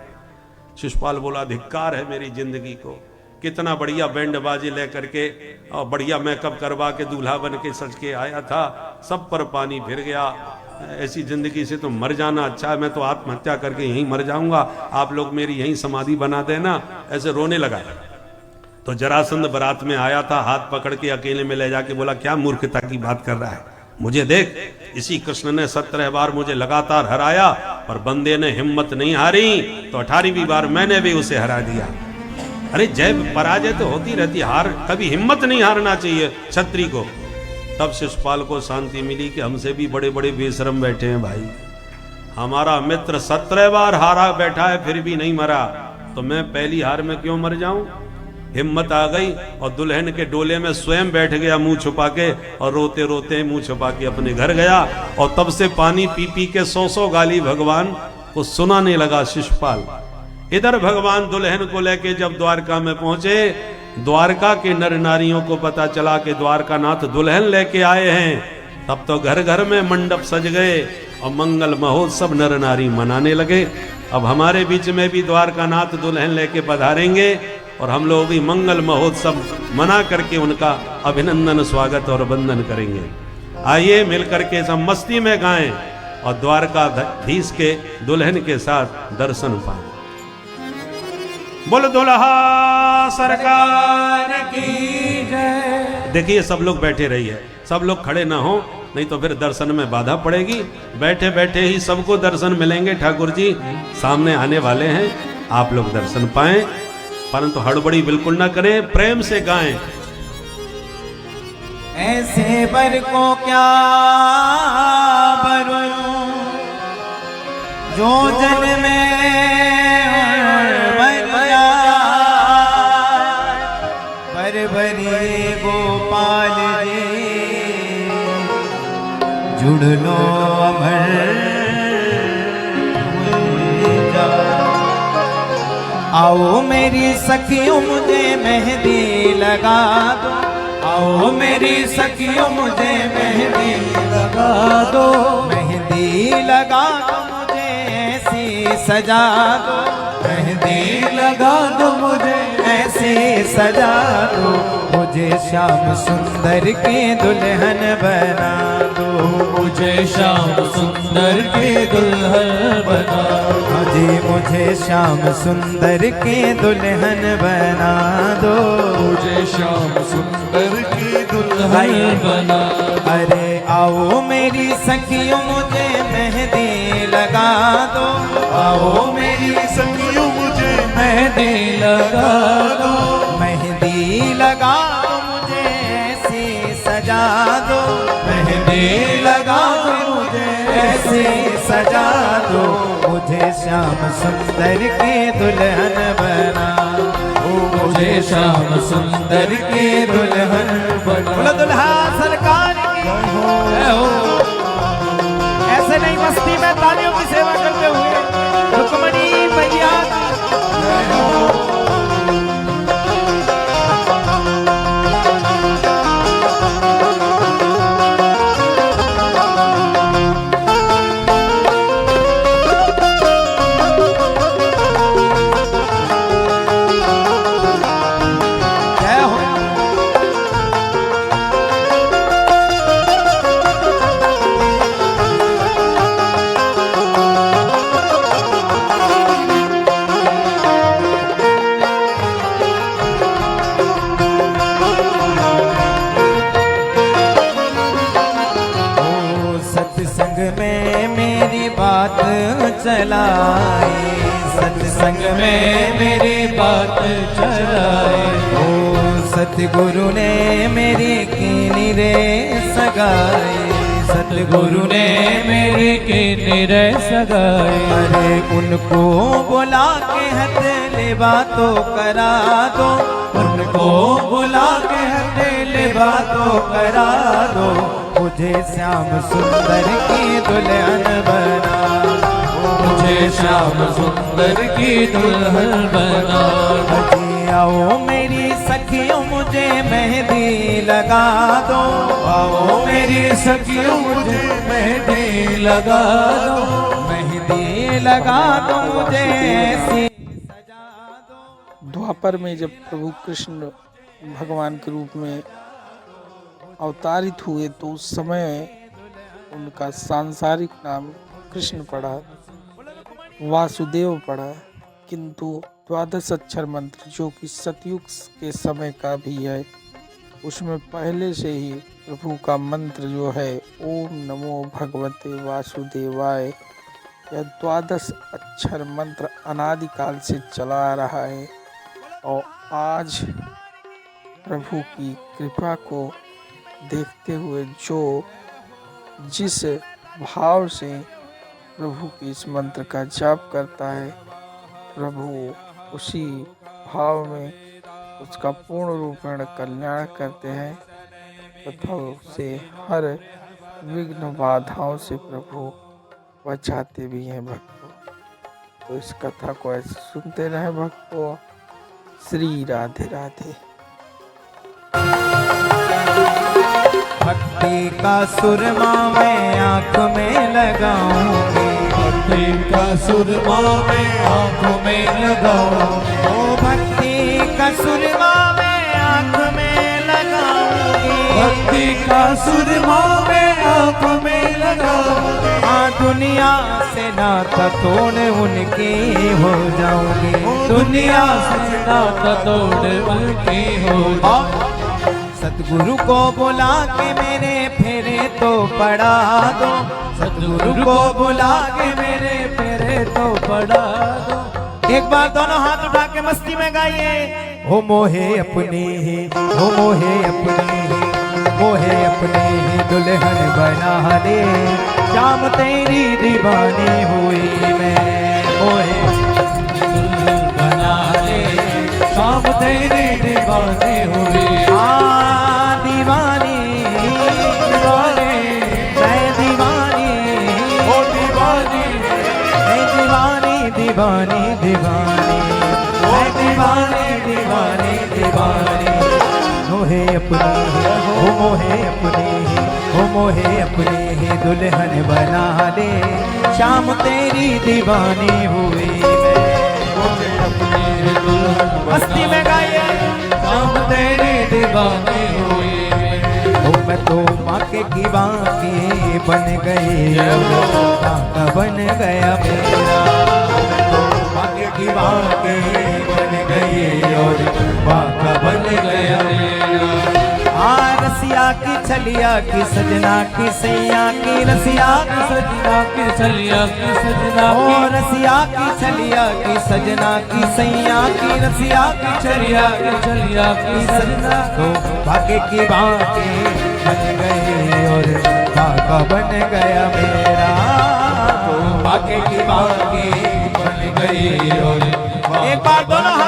शिशुपाल बोला, धिक्कार है मेरी जिंदगी को, कितना बढ़िया बैंड बाजी लेकर के और बढ़िया मेकअप करवा के दूल्हा बन के सज के आया था, सब पर पानी फिर गया। ऐसी जिंदगी से तो मर जाना अच्छा है, मैं तो आत्महत्या करके यहीं मर जाऊंगा, आप लोग मेरी यहीं समाधि बना देना। ऐसे रोने लगा। तो जरासंध बारात में आया था, हाथ पकड़ के अकेले में ले जाके बोला, क्या मूर्खता की बात कर रहा है, मुझे देख, इसी कृष्ण ने 17 बार मुझे लगातार हराया, पर बंदे ने हिम्मत नहीं हारी, तो 18वीं बार मैंने भी उसे हरा दिया। अरे जय पराजय तो होती रहती, हार कभी हिम्मत नहीं हारना चाहिए क्षत्रिय को। तब शिशुपाल को शांति मिली कि हमसे भी बड़े बड़े बेशरम बैठे हैं भाई, हमारा मित्र 17 बार हारा बैठा है फिर भी नहीं मरा, तो मैं पहली हार में क्यों मर जाऊं। हिम्मत आ गई और दुल्हन के डोले में स्वयं बैठ गया मुंह छुपा के, और रोते रोते मुंह छुपा के अपने घर गया। और तब से पानी पी पी के 100 गाली भगवान को सुनाने लगा शिशुपाल। इधर भगवान दुल्हन को लेके जब द्वारका में पहुंचे, द्वारका के नर नारियों को पता चला कि द्वारकानाथ दुल्हन लेके आए हैं। तब तो घर घर में मंडप सज गए और मंगल महोत्सव नर नारी मनाने लगे। अब हमारे बीच में भी द्वारकानाथ दुल्हन लेके पधारेंगे और हम लोग भी मंगल महोत्सव मना करके उनका अभिनंदन, स्वागत और वंदन करेंगे। आइए मिलकर के सब मस्ती में गाएं और द्वारकाधीश के दुल्हन के साथ दर्शन पाएं। बोल दुल्हा सरकार की जय। देखिए सब लोग बैठे रहिए, सब लोग खड़े ना हो, नहीं तो फिर दर्शन में बाधा पड़ेगी। बैठे बैठे ही सबको दर्शन मिलेंगे। ठाकुर जी सामने आने वाले हैं, आप लोग दर्शन पाएं, परंतु हड़बड़ी बिल्कुल ना करें, प्रेम से गाएं। ऐसे बर को क्या बरूं जो जन में बर बरी गोपाल जी जुड़ लो अमर जा। आओ मेरी सखियों मुझे मेहंदी लगा दो, आओ मेरी सखियों मुझे मेहंदी लगा दो, मेहंदी लगा दो मुझे ऐसी सजा दो, मेहंदी लगा दो मुझे ऐसे सजा दो, मुझे श्याम सुंदर के दुल्हन बना दो, मुझे श्याम सुंदर के दुल्हन बना दो, मुझे श्याम सुंदर के दुल्हन बना दो, मुझे श्याम सुंदर की दुल्हन बना दो। अरे आओ मेरी सखियों मुझे मेहंदी लगा दो, आओ मेरी सखियों मुझे मेहंदी लगा दो, मेहंदी लगा दो मुझे ऐसे सजा दो, मेहंदी लगा दो मुझे ऐसे सजा दो, मुझे श्याम सुंदर के दुल्हन बना दो, मुझे श्याम सुंदर के दुल्हन बना। बोलो दुल्हा सरकार की जय हो। ऐसे नहीं मस्ती में तालियों की सेवा करते हुए रुक्मणी मैया जय हो। चलाए सत्संग में मेरी बात चलाए, ओ सतगुरु ने मेरी कीनी रे सगाए, सतगुरु ने मेरे के निरय सगाए। अरे उनको बुला के हथ ले बातों करा दो, उनको बुला के हथ ले बातों करा दो, मुझे श्याम सुंदर की दुल्हन बना, मुझे श्याम सुंदर की दुल्हन बना। आओ मेरी सखियों मुझे मेहंदी लगा दो, आओ मेरी सखियों मुझे मेहंदी लगा दो, मेहंदी लगा दो मुझे ऐसी सजा दो। द्वापर में जब प्रभु कृष्ण भगवान के रूप में अवतारित हुए तो उस समय उनका सांसारिक नाम कृष्ण पड़ा, वासुदेव पड़ा, किंतु द्वादश अक्षर मंत्र जो कि सतयुग के समय का भी है, उसमें पहले से ही प्रभु का मंत्र जो है ओम नमो भगवते वासुदेवाय, यह द्वादश अक्षर मंत्र अनादिकाल से चला आ रहा है। और आज प्रभु की कृपा को देखते हुए जो जिस भाव से प्रभु के इस मंत्र का जाप करता है, प्रभु उसी भाव में उसका पूर्ण रूपेण कल्याण करते हैं तथा उसे हर विघ्न बाधाओं से प्रभु बचाते भी हैं भक्तों। तो इस कथा को ऐसे सुनते रहे भक्तों। श्री राधे राधे। भक्ति का सुरमा मैं आँख में लगाऊंगी, भक्ति का सुरमा मैं आँखों में लगाऊंगी, ओ भक्ति का सुरमा मैं आँख में लगाऊंगी, भक्ति का सुरमा मैं आँखों में लगाऊंगी। हाँ दुनिया से नाता तोड़ उनकी हो जाऊंगी, दुनिया से नाता तोड़ उनकी हो। सतगुरु को बुला के मेरे फेरे तो पड़ा दो, सतगुरु को बुला के मेरे फेरे तो पड़ा दो। एक बार दोनों हाथ उठा के मस्ती में गाइए। हो मोहे अपनी ही, हो मोहे अपनी ही, मोहे अपनी ही दुल्हन बना दे, शाम तेरी दीवानी हुई मैं, मोहे दुल्हन बना दे, शाम तेरी दीवानी हुई। दीवानी दीवानी मैं दीवानी, ओ दीवानी मैं दीवानी दीवानी दीवानी, मैं दीवानी दीवानी दीवानी। मोहे अपनी हो मोहे अपनी, हो मोहे अपनी ही दुल्हन बना दे, शाम तेरी दीवानी हुई मैं, मुझे अपनी दुल्हन मस्ती में गाइए। शाम तेरी दीवानी हुई। ओ मैं तो माँ के गिवा के बन गई, काका बन गया मेरा, तो माँ के गिवा के बन गई और काका बन गया मेरा। रसिया की छलिया की सजना की सैया की, रसिया की सजना की छलिया की सजना ओ की, रसिया की छलिया की सजना की सैया की, रसिया की छलिया की छलिया की सजना तो भाग्य की बातें बन गए और काका बन गया मेरा, तो भाग्य की बातें बन गई और एक बार दोनों